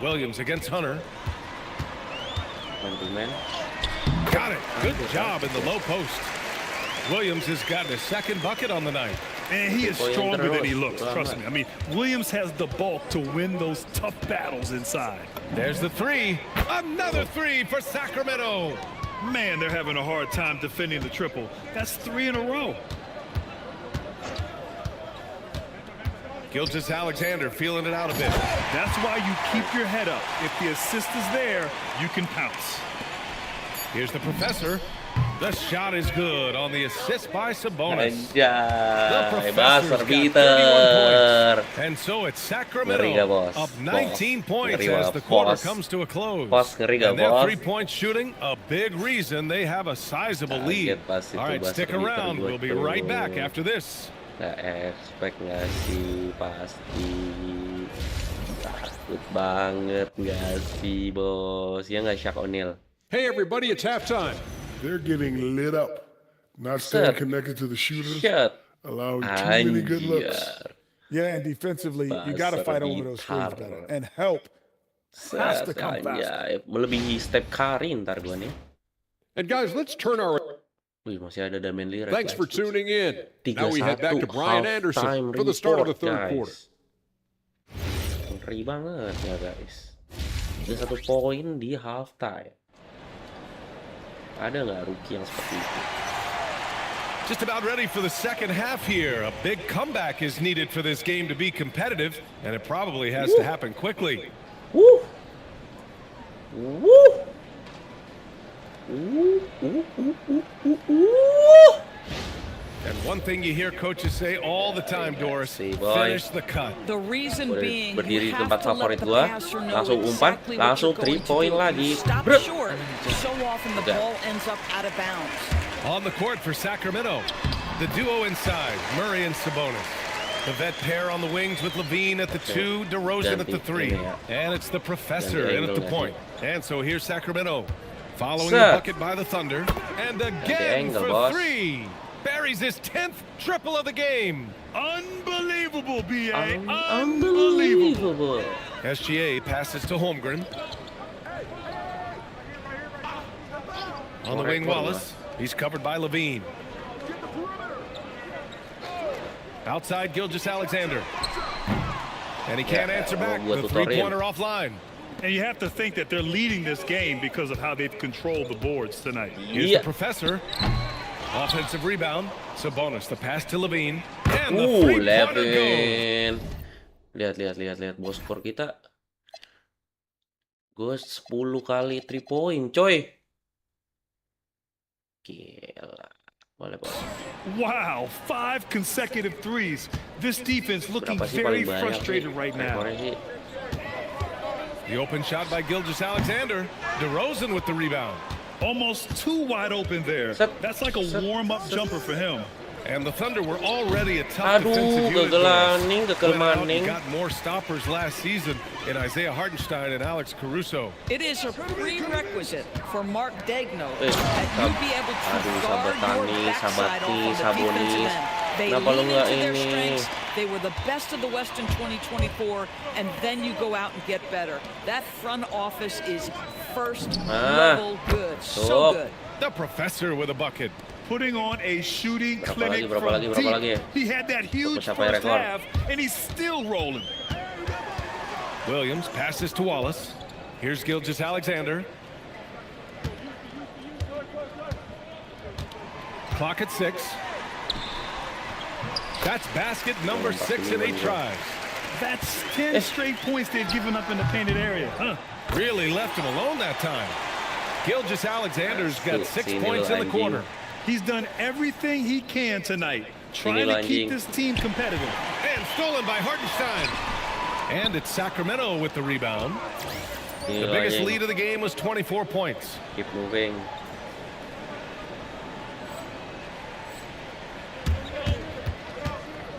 Williams against Hunter. Man. Got it. Good job in the low post. Williams has gotten his second bucket on the night. And he is stronger than he looks, trust me. I mean, Williams has the bulk to win those tough battles inside. There's the three. Another three for Sacramento. Man, they're having a hard time defending the triple. That's 3 in a row. Gilgeous-Alexander feeling it out a bit. That's why you keep your head up. If the assist is there, you can pounce. Here's the professor. The shot is good on the assist by Sabonis. Anjay, buzzer beater. And so it's Sacramento up 19 points as the quarter comes to a close. And their three-point shooting, a big reason they have a sizable lead. All right, stick around. We'll be right back after this. Gak expect gak sih, pasti takut banget gak sih, bos? Ya nggak, Shaq O'Neal? Hey everybody, it's halftime. They're getting lit up. Not staying connected to the shooters. Allowing too many good looks. Yeah, and defensively, you got to fight over those screens better. And help has to come faster. Melebihi Steph Curry ntar gua nih. And guys, let's turn our... Wih, masih ada Damian Lillard. Thanks for tuning in. Now we head back to 3-1 Brian Anderson for the start of the third quarter. Ngeri banget ya guys. Ada 1 poin di halftime. Ada nggak rookie yang seperti itu? Just about ready for the second half here. A big comeback is needed for this game to be competitive, and it probably has to happen quickly. Woo! Woo! And one thing you hear coaches say all the time, Doris, finish the cut. The reason being, berdiri di tempat favorit gua, langsung umpan, langsung 3 point lagi. Stop short. So often the ball ends up out of bounds. On the court for Sacramento, the duo inside, Murray and Sabonis. The vet pair on the wings with Levine at the 2, DeRozan at the 3. And it's the professor in at the point. And so here's Sacramento, following the bucket by the Thunder. And again for 3. Buries his 10th triple of the game. Unbelievable, B.A. Unbelievable. SGA passes to Holmgren. On the wing, Wallace. He's covered by Levine. Outside, Gilgeous-Alexander. And he can't answer back. The three-pointer offline. And you have to think that they're leading this game because of how they've controlled the boards tonight. Here's the professor. Offensive rebound. Sabonis, the pass to Levine. And the three-pointer goes. Lihat bos, skor kita. Gue 10 kali 3 point, coy. Gila. Boleh, bos. Wow, 5 consecutive threes. This defense looking very frustrated right now. The open shot by Gilgeous-Alexander. DeRozan with the rebound. Almost 2 wide open there. That's like a warm-up jumper for him. And the Thunder were already a tough defensive unit. Got more stoppers last season in Isaiah Hartenstein and Alex Caruso. It is a prerequisite for Mark Degno that you be able to guard your backside off on the defensive end. They lean into their strengths. They were the best of the West in 2024, and then you go out and get better. That front office is first level good. So good. The professor with a bucket. Putting on a shooting clinic from deep. He had that huge first half, and he's still rolling. Williams passes to Wallace. Here's Gilgeous-Alexander. Clock at 6. That's basket number 6 in 8 tries. That's 10 straight points they've given up in the painted area. Really left him alone that time. Gilgeous-Alexander's got 6 points in the quarter. He's done everything he can tonight, trying to keep this team competitive. And stolen by Hartenstein. And it's Sacramento with the rebound. The biggest lead of the game was 24 points. Keep moving.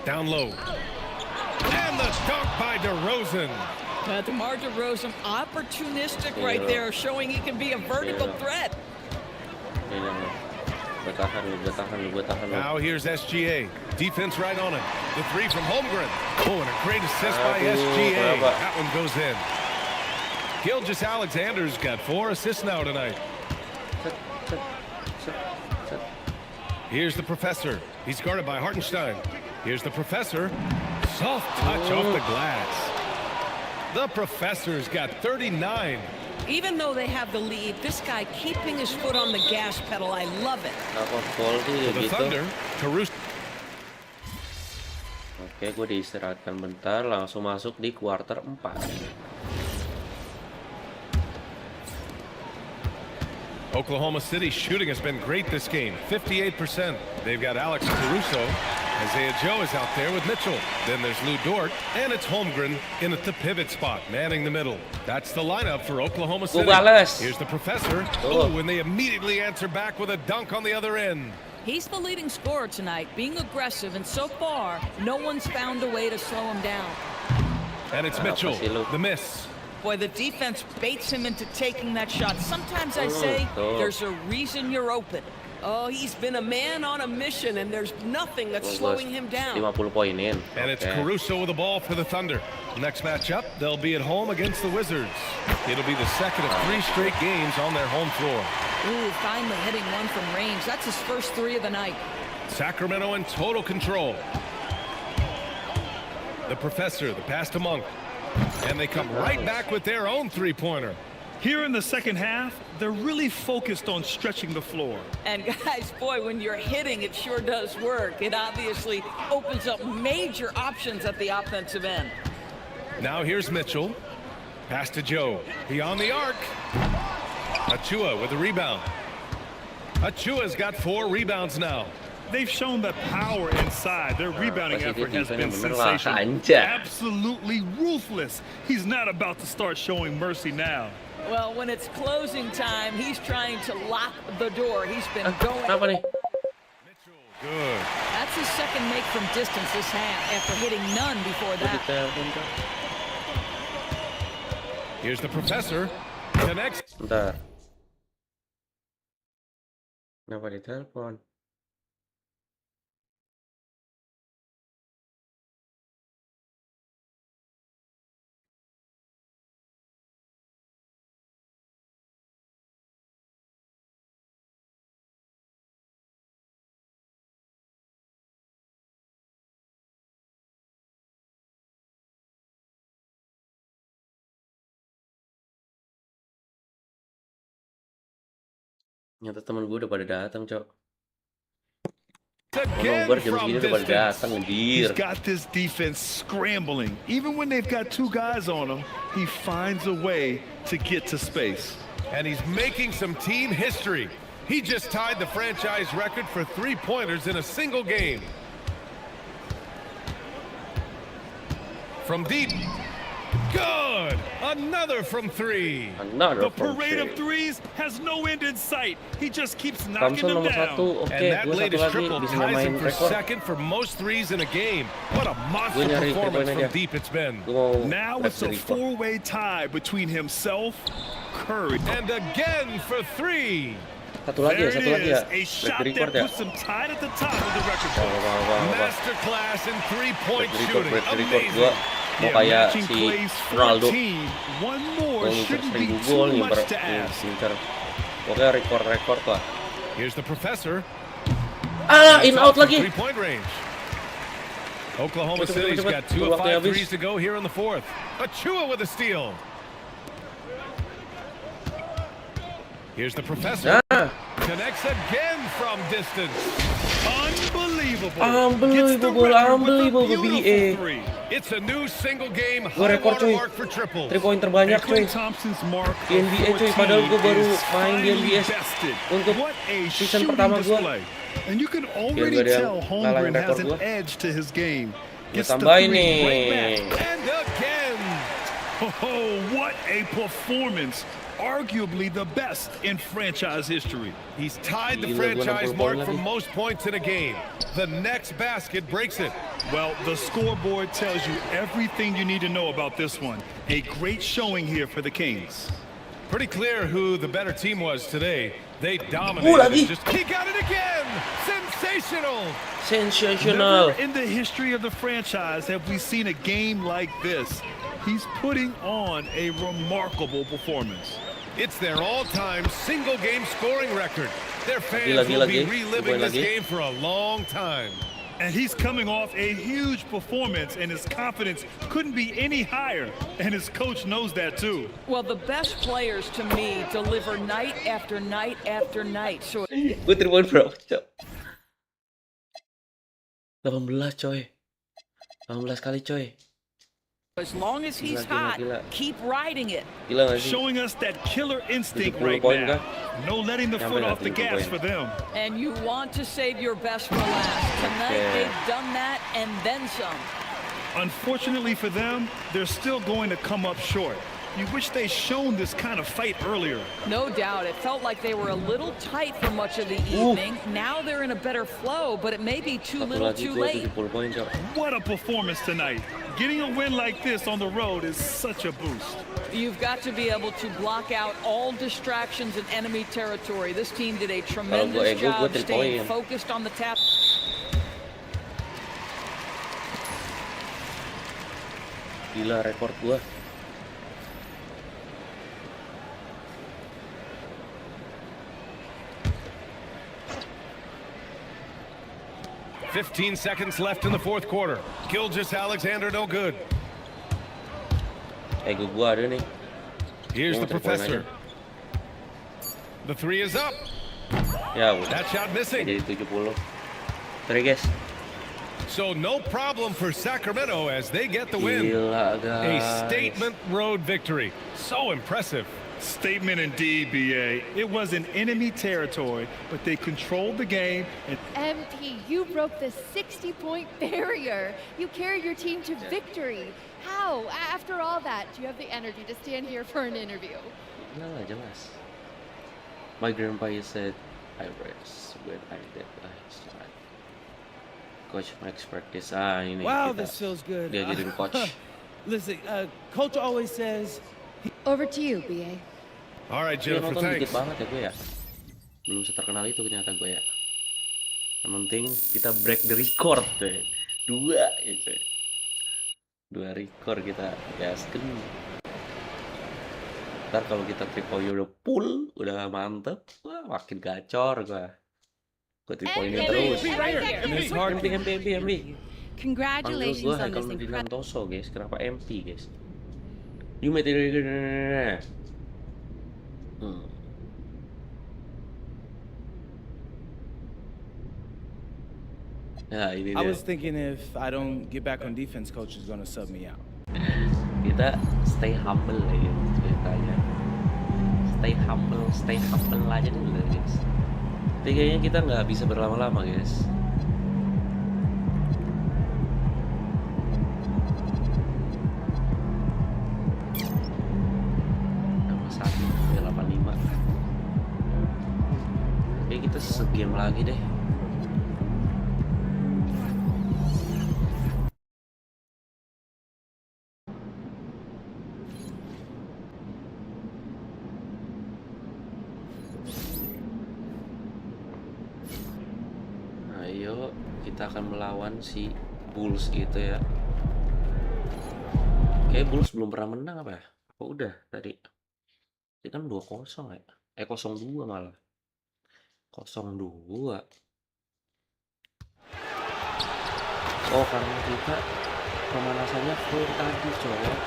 Down low. And the dunk by DeRozan. DeMar DeRozan, opportunistic right there, showing he can be a vertical threat. Now here's SGA. Defense right on him. The 3 from Holmgren. Oh, and a great assist by SGA. That one goes in. Gilgeous-Alexander's got 4 assists now tonight. Here's the Professor. He's guarded by Hartenstein. Here's the Professor. Soft touch off the glass. The Professor's got 39. Even though they have the lead, this guy keeping his foot on the gas pedal, I love it. The Thunder, Caruso. Oke, gue diistirahatkan bentar, langsung masuk di kuarter 4. Oklahoma City's shooting has been great this game, 58%. They've got Alex Caruso. Isaiah Joe is out there with Mitchell. Then there's Lou Dort, and it's Holmgren in at the pivot spot, manning the middle. That's the lineup for Oklahoma City. Here's the Professor. Oh, and they immediately answer back with a dunk on the other end. He's the leading scorer tonight, being aggressive, and so far, no one's found a way to slow him down. And it's Mitchell, the miss. Boy, the defense baits him into taking that shot. Sometimes I say, there's a reason you're open. Oh, he's been a man on a mission, and there's nothing that's slowing him down. 50 poin in. And it's Caruso with the ball for the Thunder. Next matchup, they'll be at home against the Wizards. It'll be the second of 3 straight games on their home floor. Ooh, finally hitting one from range. That's his first 3 of the night. Sacramento in total control. The Professor, the pass to Monk. And they come right back with their own 3-pointer. Here in the second half, they're really focused on stretching the floor. And guys, boy, when you're hitting, it sure does work. It obviously opens up major options at the offensive end. Now here's Mitchell. Pass to Joe. He on the arc. Achua with the rebound. Achua's got 4 rebounds now. They've shown that power inside. Their rebounding effort has been sensational. Absolutely ruthless. He's not about to start showing mercy now. Well, when it's closing time, he's trying to lock the door. He's been going. Mitchell, good. That's his second make from distance this half after hitting none before that. Here's the Professor. Connects. Bentar. Kenapa ditelepon? Nyata temen gue udah pada datang, Cok. Nobar jam segini udah pada datang, anjir. He's got this defense scrambling. Even when they've got 2 guys on him, he finds a way to get to space. And he's making some team history. He just tied the franchise record for 3-pointers in a single game. From deep. Good! Another from 3. The parade of threes has no end in sight. He just keeps knocking them down. And that latest triple ties him for second for most threes in a game. What a monster performance from deep it's been. Now it's a 4-way tie between himself, Curry, and again for 3. There it is, a shot that puts him tied at the top of the record book. Masterclass in 3-point shooting. Amazing. Mau kayak si Ronaldo ngincer 1000 gol ngincer pokoknya rekor lah. Here's the Professor. In out lagi. 3-point range. Oklahoma City's got 2 of 5 threes to go here in the 4th. Achua with a steal. Here's the Professor. Connects again from distance. Unbelievable BA. It's a new single game high water mark for triples. 3-point terbanyak cuy. Di NBA cuy, padahal gue baru main di NBA untuk season pertama gue. And you can already tell Holmgren has an edge to his game. Gue tambahin nih. And again. Oh, what a performance. Arguably the best in franchise history. He's tied the franchise mark for most points in a game. The next basket breaks it. Well, the scoreboard tells you everything you need to know about this one. A great showing here for the Kings. Pretty clear who the better team was today. They dominated. Just he got it again. Sensational. Sensational. Never in the history of the franchise have we seen a game like this. He's putting on a remarkable performance. It's their all-time single-game scoring record. Their fans will be reliving this game for a long time. And he's coming off a huge performance, and his confidence couldn't be any higher. And his coach knows that too. Well, the best players to me deliver night after night after night. So gue 3 poin bro. 18 coy. 18 kali coy. as long as he's hot, keep riding it. Showing us that killer instinct right now. No letting the foot off the gas for them. And you want to save your best for last. Tonight they've done that and then some. Unfortunately for them, they're still going to come up short. You wish they'd shown this kind of fight earlier. No doubt. It felt like they were a little tight for much of the evening. Now they're in a better flow, but it may be too little too late. What a performance tonight. Getting a win like this on the road is such a boost. You've got to be able to block out all distractions in enemy territory. This team did a tremendous job staying focused on the tap. Gila rekor gua. "15 seconds left in the fourth quarter. Gilgeous-Alexander no good. Ego gua ada nih. Here's the professor. The three is up. Ya udah. That shot missing. Jadi 70. Sorry guys. So no problem for Sacramento as they get the win. Gila, guys. A statement road victory. So impressive. Statement indeed, BA. It was in enemy territory, but they controlled the game. And MP, you broke the 60-point barrier. You carried your team to victory. How? After all that, do you have the energy to stand here for an interview? Jelas, jelas. My grandpa said, I rest when I did last time. Coach Max practice. Ini wow, kita. This feels good. Dia jadi coach. Listen, coach always says. Over to you, BA. All right, Jennifer, thanks. Dikit banget ya gue ya. Belum seterkenal itu ternyata gue ya. Yang penting kita break the record deh. 2 itu. 2 record kita gasken. Ntar kalau kita 3 point udah full, udah mantep, wah makin gacor gue. Gue 3 poinnya terus. MP. Congratulations on this incredible. Toso guys, kenapa MP guys? You made it. Ya, ini I was thinking if I don't get back on defense, coach is gonna sub me out. Kita stay humble aja ceritanya. Stay humble aja dulu guys. Tapi kayaknya kita nggak bisa berlama-lama guys. Ya 85. Oke, kita segame lagi deh. Ayo, kita akan melawan si Bulls gitu ya. Kayak Bulls belum pernah menang apa ya? Apa udah tadi? Ini kan 2-0 ya? 0-2 malah. 0-2. Oh, karena kita pemanasannya full tadi, cowok.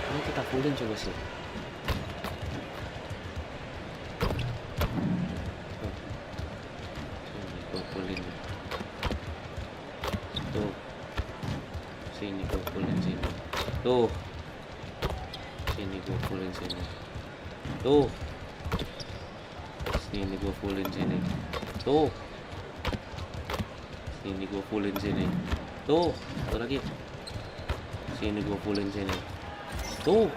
Ini kita fullin coba sih. Sini gue fullin. Tuh. Sini gue fullin sini. Tuh. Sini gue fullin sini. Tuh. Sini gue fullin sini. Tuh. Sini gue fullin sini. Tuh. Satu lagi. Sini gue fullin sini. Tuh.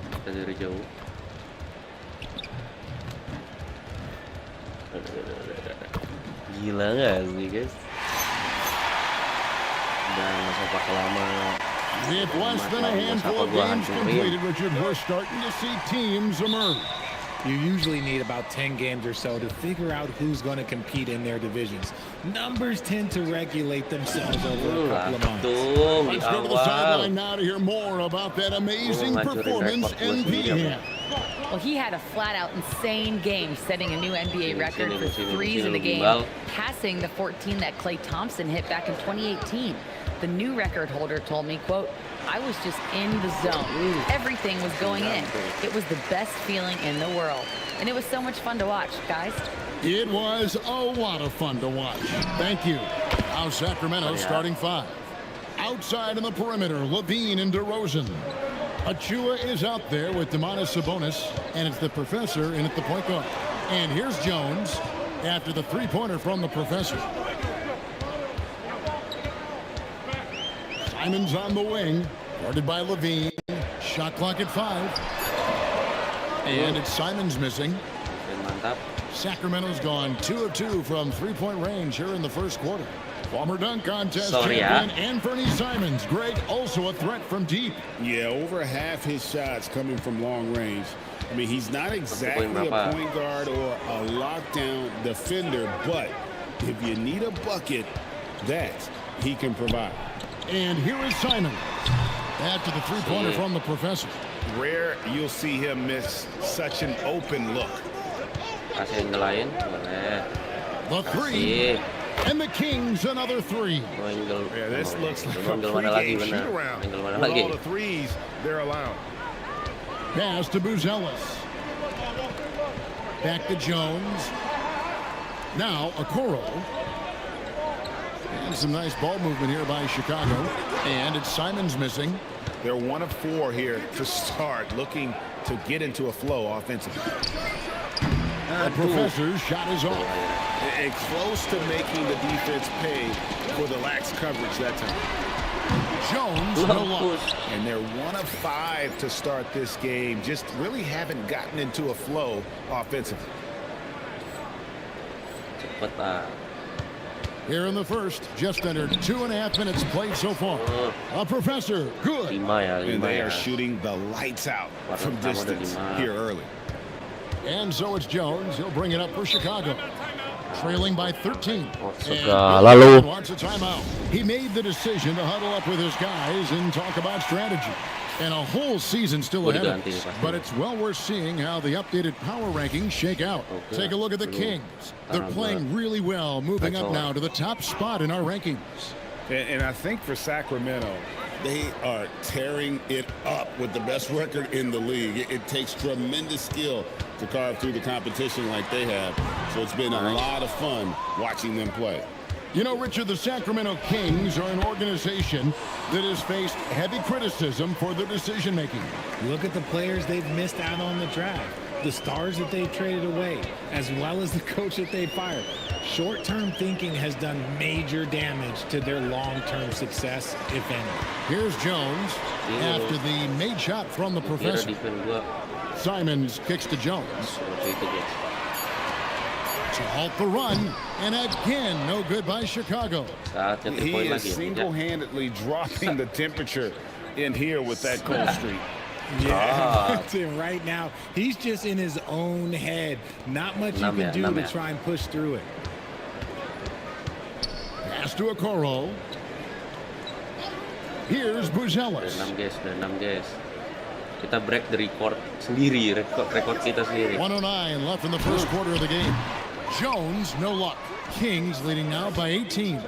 Kita dari jauh. Gila gak sih guys? Dan masa lama. With less than a handful of games completed, Richard, we're starting to see teams emerge. You usually need about 10 games or so to figure out who's going to compete in their divisions. Numbers tend to regulate themselves over a couple of months. Let's go to the sideline now to hear more about that amazing performance MP had. Well, he had a flat-out insane game, setting a new NBA record for threes in the game, passing the 14 that Klay Thompson hit back in 2018. The new record holder told me, quote, "I was just in the zone. Everything was going in. It was the best feeling in the world. And it was so much fun to watch, guys." It was a lot of fun to watch. Thank you. Now Sacramento starting 5. Outside in the perimeter, Levine and DeRozan. Achua is out there with Sabonis, and it's the professor in at the point guard. And here's Jones after the three-pointer from the professor. Simons on the wing, guarded by Levine. Shot clock at 5. And it's Simons missing. Sacramento's gone 2 of 2 from three-point range here in the first quarter. Former dunk contest champion Anthony Simons. Greg, also a threat from deep. Yeah, over half his shots coming from long range. I mean, he's not exactly a point guard or a lockdown defender, but if you need a bucket, that he can provide. And here is Simons after the three-pointer from the professor. Rare you'll see him miss such an open look. The three. And the Kings another 3. Yeah, this looks like a pregame shoot-around with all the threes they're allowing. Pass to Buzelis. Back to Jones. Now Okoro. And some nice ball movement here by Chicago. And it's Simons missing. They're 1 of 4 here to start, looking to get into a flow offensively. The professor's shot is off. And close to making the defense pay for the lax coverage that time. Jones, no luck. And they're 1 of 5 to start this game. Just really haven't gotten into a flow offensively. Here in the first, just under 2.5 minutes played so far. A professor, good. And they are shooting the lights out from distance here early. And so it's Jones. He'll bring it up for Chicago. Trailing by 13. Lalu wants a timeout. He made the decision to huddle up with his guys and talk about strategy. And a whole season still ahead of us. But it's well worth seeing how the updated power rankings shake out. Take a look at the Kings. They're playing really well, moving up now to the top spot in our rankings. And I think for Sacramento, they are tearing it up with the best record in the league. It takes tremendous skill to carve through the competition like they have. So it's been a lot of fun watching them play. You know, Richard, the Sacramento Kings are an organization that has faced heavy criticism for their decision-making. Look at the players they've missed out on the draft, the stars that they've traded away, as well as the coach that they fired. Short-term thinking has done major damage to their long-term success, if any. Here's Jones after the made shot from the professor. Simons kicks to Jones. To halt the run, and again, no good by Chicago. He is single-handedly dropping the temperature in here with that cold streak. Yeah, right now, he's just in his own head. Not much you can do to try and push through it. Pass to Okoro. Here's Buzelis. 6 guys. Kita break the record sendiri, record kita sendiri. 109 left in the first quarter of the game. Jones, no luck. Kings leading now by 18.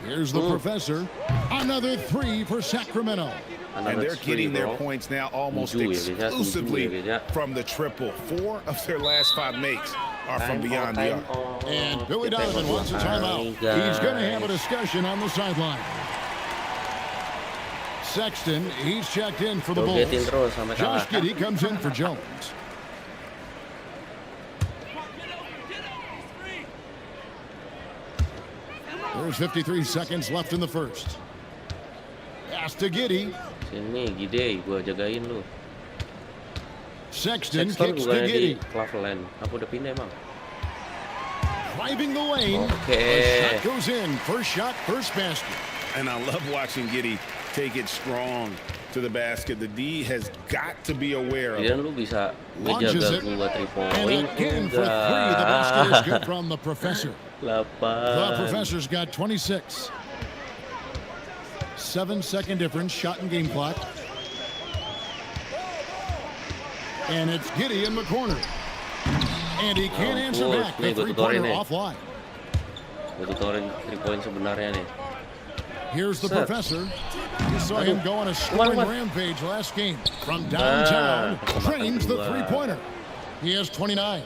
Here's the professor. Another 3 for Sacramento. And they're getting their points now almost exclusively from the triple. 4 of their last 5 makes are from beyond the arc. And Billy Donovan wants a timeout. He's going to have a discussion on the sideline. Sexton, he's checked in for the Bulls. Josh Giddey comes in for Jones. There's 53 seconds left in the first. Pass to Giddey. Sini Giddey, gua jagain lu. Sexton kicks to Giddey. Cleveland. Aku udah pindah emang. Driving the lane. Okay. The shot goes in. First shot, first basket. And I love watching Giddey take it strong to the basket. The D has got to be aware of it. Lu bisa ngejaga gua 3 point. And again for 3, the basket is good from the professor. 8. The professor's got 26. 7-second difference, shot and game clock. And it's Giddy in the corner. And he can't answer back. The 3-pointer offline. Gue tutorin 3 point sebenarnya nih. Here's the professor. You saw him go on a scoring rampage last game. From downtown, trains the 3-pointer. He has 29.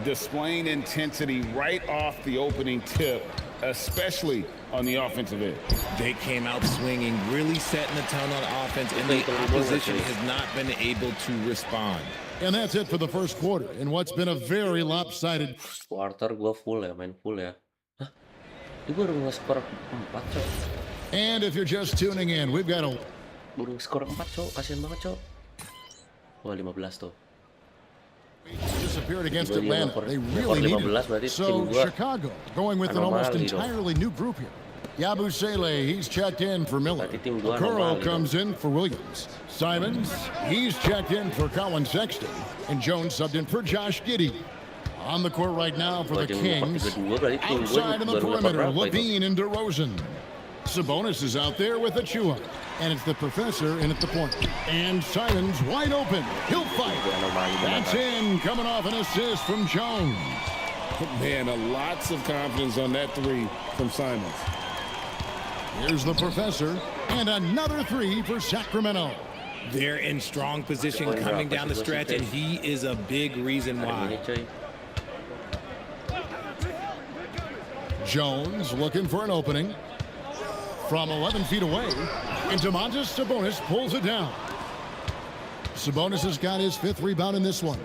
Displaying intensity right off the opening tip, especially on the offensive end. They came out swinging, really setting the tone on offense, and the opposition has not been able to respond. And that's it for the first quarter in what's been a very lopsided quarter. Gua full ya, main full ya. Hah? Dia baru nge-skor 4, Cok. And if you're just tuning in, we've got a baru skor 4, Cok. Kasian banget, Cok. Wah, 15 tuh. Disappeared against Atlanta. They really need it. So Chicago going with an almost entirely new group here. Yabusele, he's checked in for Miller. Okoro comes in for Williams. Simons, he's checked in for Colin Sexton. And Jones subbed in for Josh Giddey. On the court right now for the Kings. Outside on the perimeter, Levine and DeRozan. Sabonis is out there with Achua. And it's the professor in at the point. And Simons wide open. He'll fight. That's in, coming off an assist from Jones. Man, lots of confidence on that 3 from Simons. Here's the professor. And another 3 for Sacramento. They're in strong position coming down the stretch, and he is a big reason why. Jones looking for an opening. From 11 feet away, and Domantas Sabonis pulls it down. Sabonis has got his 5th rebound in this one.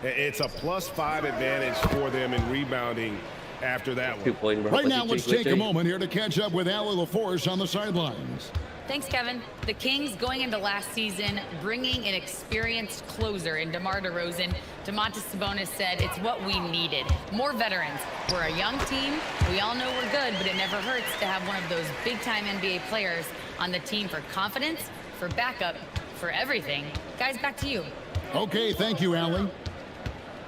It's a +5 advantage for them in rebounding after that one. Right now, let's take a moment here to catch up with Allie LaForce on the sidelines. Thanks, Kevin. The Kings going into last season, bringing an experienced closer in DeMar DeRozan. Domantas Sabonis said it's what we needed. More veterans. We're a young team. We all know we're good, but it never hurts to have one of those big-time NBA players on the team for confidence, for backup, for everything. Guys, back to you. Okay, thank you, Allie.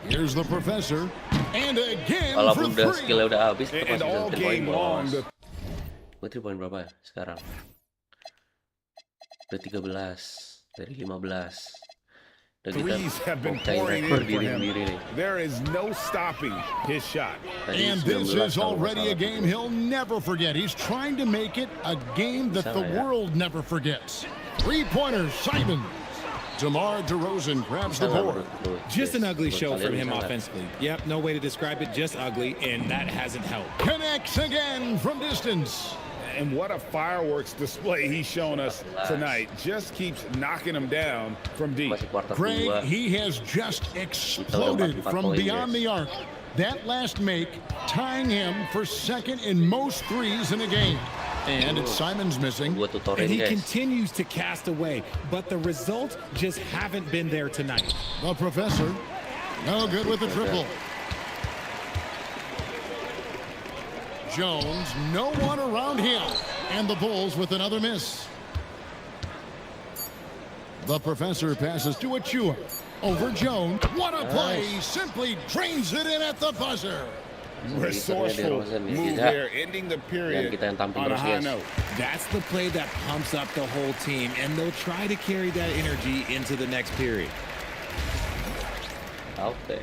Here's the professor. And again for 3. Skillnya udah habis, and all game long. Gue 3 point berapa ya sekarang? Udah 13 dari 15. Threes have been pouring in for him. There is no stopping his shot. And this is already a game he'll never forget. He's trying to make it a game that the world never forgets. 3-pointer, Simons. DeMar DeRozan grabs the board. Just an ugly show from him offensively. Yep, no way to describe it, just ugly, and that hasn't helped. Connects again from distance. And what a fireworks display he's shown us tonight. Just keeps knocking him down from deep. Greg, he has just exploded from beyond the arc. That last make tying him for 2nd in most 3s in a game. And it's Simons missing. And he continues to cast away, but the results just haven't been there tonight. The professor, no good with the triple. Jones, no one around him. And the Bulls with another miss. The professor passes to Achua. Over Jones. What a play. Simply drains it in at the buzzer. Resourceful move there, ending the period on a high note. That's the play that pumps up the whole team, and they'll try to carry that energy into the next period. Okay.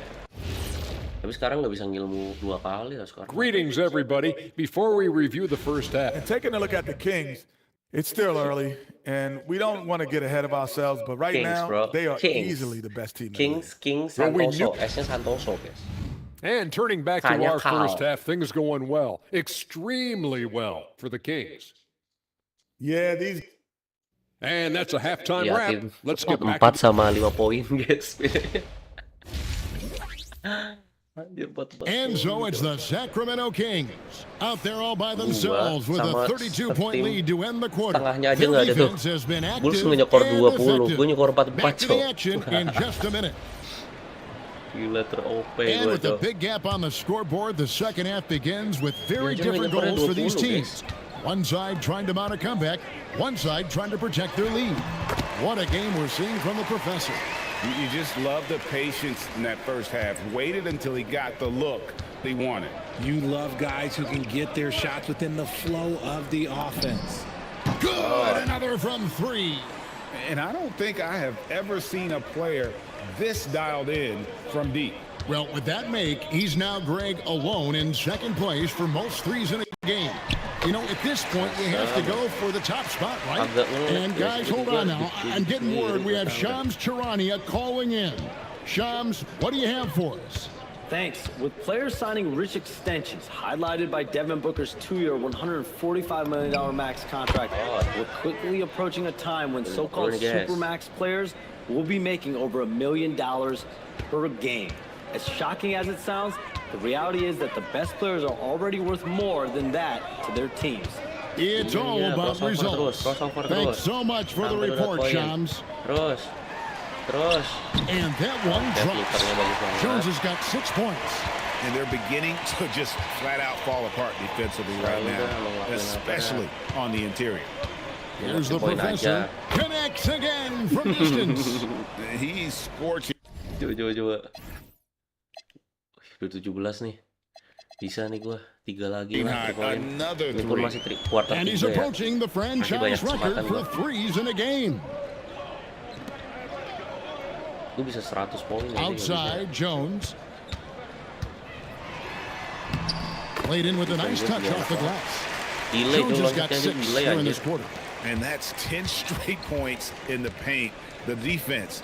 Tapi sekarang nggak bisa ngilmu 2 kali lah sekarang. Greetings, everybody. Before we review the first half. And taking a look at the Kings, it's still early, and we don't want to get ahead of ourselves, but right now, they are easily the best team. Kings Santoso. S-nya Santoso, guys. And turning back to our first half, things going well. Extremely well for the Kings. Yeah, these... And that's a halftime wrap. Let's get back. 4 sama 5 poin, guys. And so it's the Sacramento Kings out there all by themselves with a 32-point lead to end the quarter. Tengahnya aja nggak ada tuh. Bulls nyekor 20, gue nyekor 44. Back to the action in just a minute. Gila ter-OP And gue with a big gap on the scoreboard, the second half begins with very different goals for these teams. One side trying to mount a comeback, one side trying to protect their lead. What a game we're seeing from the professor. You just love the patience in that first half. Waited until he got the look they wanted. You love guys who can get their shots within the flow of the offense. Good, another from 3. And I don't think I have ever seen a player this dialed in from deep. Well, with that make, he's now, Greg, alone in second place for most threes in a game. You know, at this point, you have to go for the top spot, right? And guys, hold on now. I'm getting word we have Shams Charania calling in. Shams, what do you have for us? Thanks. With players signing rich extensions, highlighted by Devin Booker's 2-year, $145 million max contract, we're quickly approaching a time when so-called supermax players will be making over $1 million per game. As shocking as it sounds, the reality is that the best players are already worth more than that to their teams. It's all about results. Thanks so much for the report, Shams. And that one drops. Jones has got 6 points. And they're beginning to just flat out fall apart defensively right now, especially on the interior. Here's the professor. Connects again from distance. He's scorching. Coba. Udah 17 nih. Bisa nih gua. 3 lagi lah. Ini pun masih quarter 3 And he's approaching the franchise record for threes in a game. Lu bisa 100 poin. Outside, Jones. Played in with a nice touch off the glass. Jones has got 6 during this quarter. And that's 10 straight points in the paint. The defense,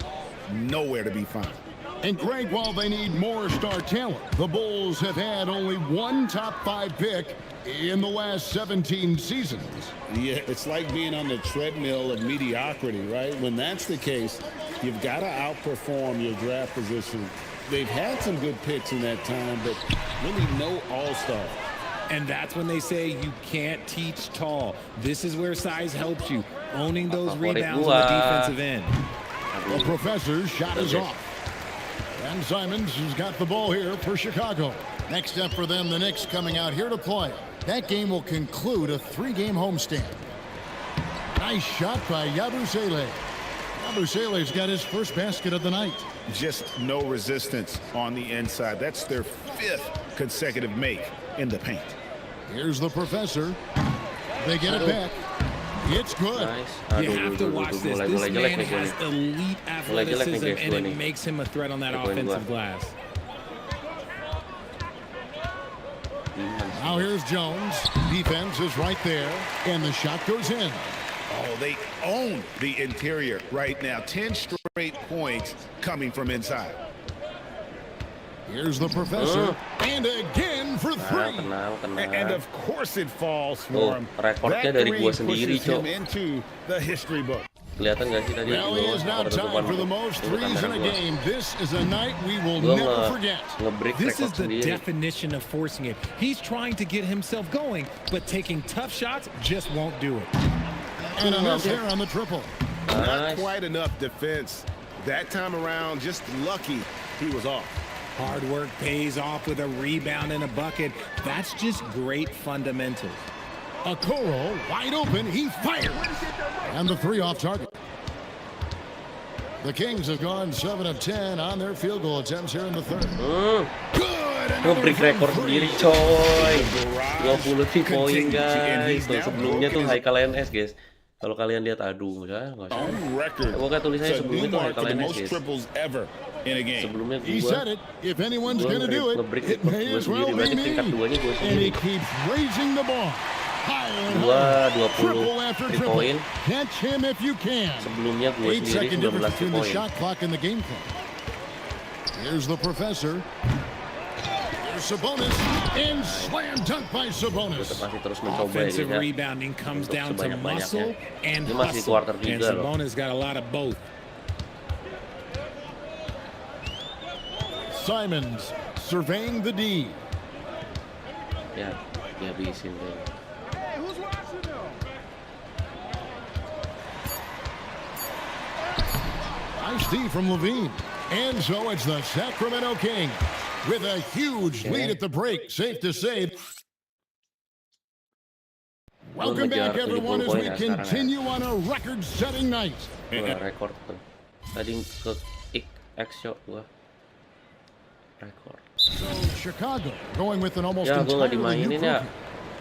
nowhere to be found. And Greg, while they need more star talent, the Bulls have had only one top 5 pick in the last 17 seasons. Yeah, it's like being on the treadmill of mediocrity, right? When that's the case, you've got to outperform your draft position. They've had some good picks in that time, but really no all-star. And that's when they say you can't teach tall. This is where size helps you, owning those rebounds on the defensive end. The professor's shot is off. And Simons has got the ball here for Chicago. Next up for them, the Knicks coming out here to play. That game will conclude a 3-game homestand. Nice shot by Yabusele. Yabusele's got his first basket of the night. Just no resistance on the inside. That's their 5th consecutive make in the paint. Here's the professor. They get it back. It's good. You have to watch this. This man has elite athleticism, and it makes him a threat on that offensive glass. Now here's Jones. Defense is right there, and the shot goes in. Oh, they own the interior right now. 10 straight points coming from inside. Here's the professor, and again for 3. And of course it falls for him. That 3 pushes him into the history book. Kelihatan gak sih tadi? Well, he is now tied for the most threes in a game. This is a night we will never forget. This is the definition of forcing it. He's trying to get himself going, but taking tough shots just won't do it. And a miss there on the triple. Not quite enough defense. That time around, just lucky he was off. Hard work pays off with a rebound and a bucket. That's just great fundamentals. Okoro wide open. He fired. And the 3 off target. The Kings have gone 7 of 10 on their field goal attempts here in the 3rd. Good. Break record sendiri coy. 20 poin guys. Tuh, sebelumnya tuh Haikal NS guys. Kalau kalian lihat, aduh, nggak usah. Pokoknya tulisannya sebelumnya tuh Haikal NS guys. Sebelumnya He said it. If anyone's going to do it, it may as well be me. And he keeps raising the ball. Triple after triple. Catch him if you can. Sebelumnya gue 8-second sendiri 19 difference between the poin. shot clock and the game clock. Here's the professor. Here's Sabonis. And slam dunk by Sabonis. Masih terus mencoba Offensive ya. rebounding comes down to muscle and Ini masih hustle. quarter And 3 loh. Sabonis got a lot of both. Simons surveying the D. Ya, dihabisin deh. Nice D from Levine. And so it's the Sacramento Kings with a huge lead at the break. Safe to say. Welcome back, everyone, as we continue on a record-setting night. Rekor tuh. Tadi ke X shot gua. Rekor. So Chicago going with an almost Ya, gua nggak entirely new dimainin ya.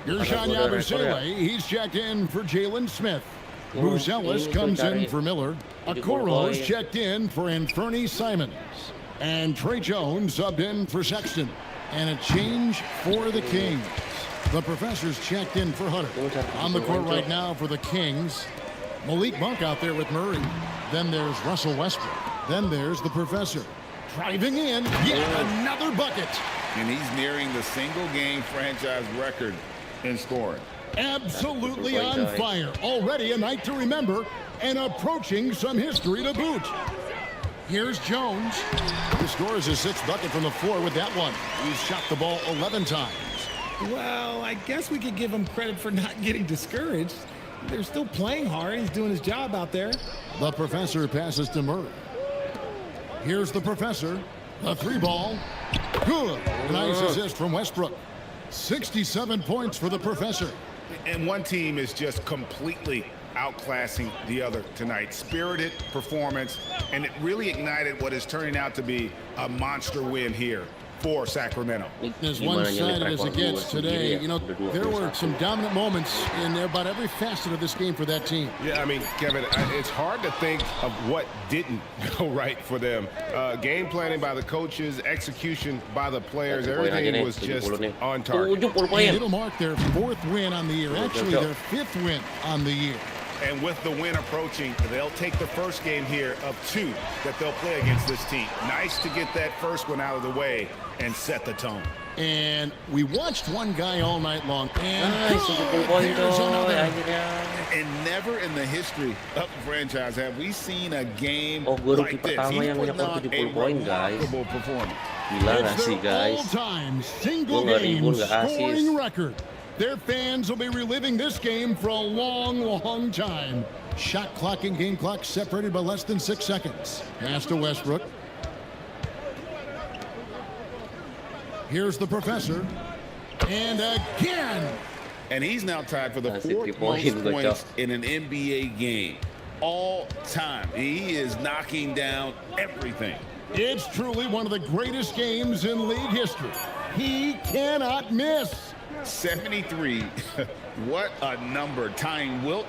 crew. Gershon Yabusele, he's checked in for Jalen Smith. Muzellis comes in for Miller. Okoro's checked in for Anferny Simons. And Trey Jones subbed in for Sexton. And a change for the Kings. The Professor's checked in for Hunter. On the court right now for the Kings, Malik Monk out there with Murray. Then there's Russell Westbrook. Then there's the Professor. Driving in, another bucket. And he's nearing the single-game franchise record in scoring. Absolutely on fire. Already a night to remember and approaching some history to boot. Here's Jones. He scores his sixth bucket from the floor with that one. He's shot the ball 11 times. Well, I guess we could give him credit for not getting discouraged. They're still playing hard. He's doing his job out there. The Professor passes to Murray. Here's the Professor. The three ball. Good. Nice assist from Westbrook. 67 points for the Professor. And one team is just completely outclassing the other tonight. Spirited performance, and it really ignited what is turning out to be a monster win here for Sacramento. As one-sided as it gets today, you know, there were some dominant moments in about every facet of this game for that team. Yeah, I mean, Kevin, it's hard to think of what didn't go right for them. Game planning by the coaches, execution by the players, everything was just on target. It'll mark their fourth win on the year, actually their fifth win on the year. And with the win approaching, they'll take the first game here of two that they'll play against this team. Nice to get that first one out of the way and set the tone. And we watched one guy all night long. And never in the history of the franchise have we seen a game like this. He put on a remarkable performance. It's their all-time single-game scoring record. Their fans will be reliving this game for a long, long time. Shot clock and game clock separated by less than 6 seconds. Pass to Westbrook. Here's the Professor. And again. And he's now tied for the fourth most points in an NBA game. All time. He is knocking down everything. It's truly one of the greatest games in league history. He cannot miss. 73. What a number. Tying Wilt,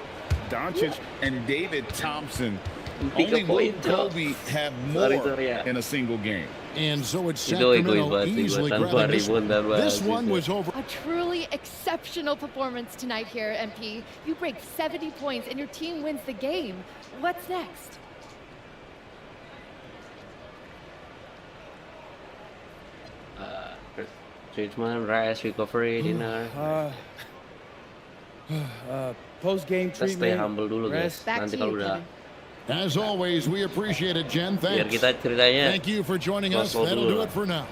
Doncic, and David Thompson. Only Luke Kobe have more in a single game. And so it's Sacramento easily grabbing this one. This one was over. A truly exceptional performance tonight here, MP. You break 70 points and your team wins the game. What's next? Treatment, rest, recovery, dinner. Post-game treatment. Stay humble dulu guys. Nanti kalau udah. As always, we appreciate it, Jen. Thanks. Biar kita ceritanya. Thank you for joining us. That'll do it for now.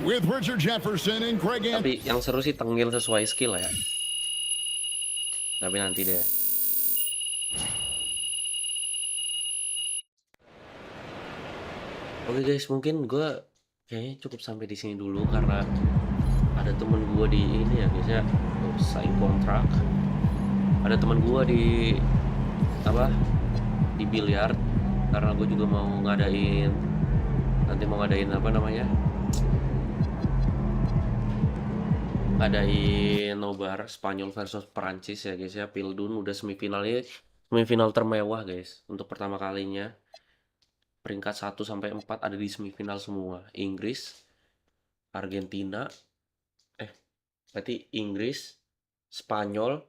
With Richard Jefferson and Craig Tapi yang seru sih tenggil sesuai skill ya. Tapi nanti deh. Oke guys, mungkin gue kayaknya cukup sampai di sini dulu karena ada temen gue di ini ya guys ya, sign kontrak. Ada temen gue di apa? Di biliar karena gue juga mau ngadain apa namanya? Ngadain nobar Spanyol versus Perancis ya guys ya. Pildun udah semifinal termewah guys untuk pertama kalinya. Peringkat 1 sampai 4 ada di semifinal semua. Inggris, Argentina, berarti Inggris, Spanyol,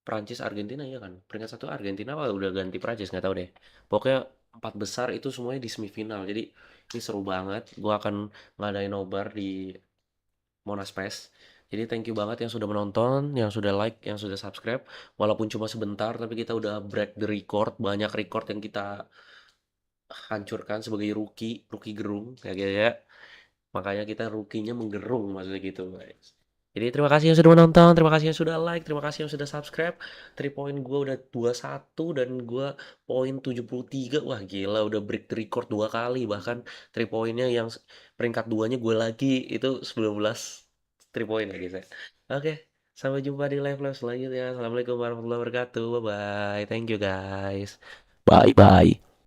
Prancis, Argentina ya kan. Peringkat 1 Argentina apa udah ganti Prancis nggak tahu deh. Pokoknya 4 besar itu semuanya di semifinal. Jadi ini seru banget. Gua akan ngadain nobar di Monas PES. Jadi thank you banget yang sudah menonton, yang sudah like, yang sudah subscribe. Walaupun cuma sebentar tapi kita udah break the record. Banyak record yang kita hancurkan sebagai rookie gerung kayak gitu ya. Makanya kita rookie-nya menggerung maksudnya gitu guys. Jadi terima kasih yang sudah menonton, terima kasih yang sudah like, terima kasih yang sudah subscribe. 3 point gue udah 21 dan gue poin 73. Wah gila udah break the record 2 kali. Bahkan 3 poinnya yang peringkat 2-nya gue lagi itu 19 3 point ya guys ya. Oke. Sampai jumpa di live selanjutnya. Assalamualaikum warahmatullahi wabarakatuh. Bye bye. Thank you guys. Bye bye.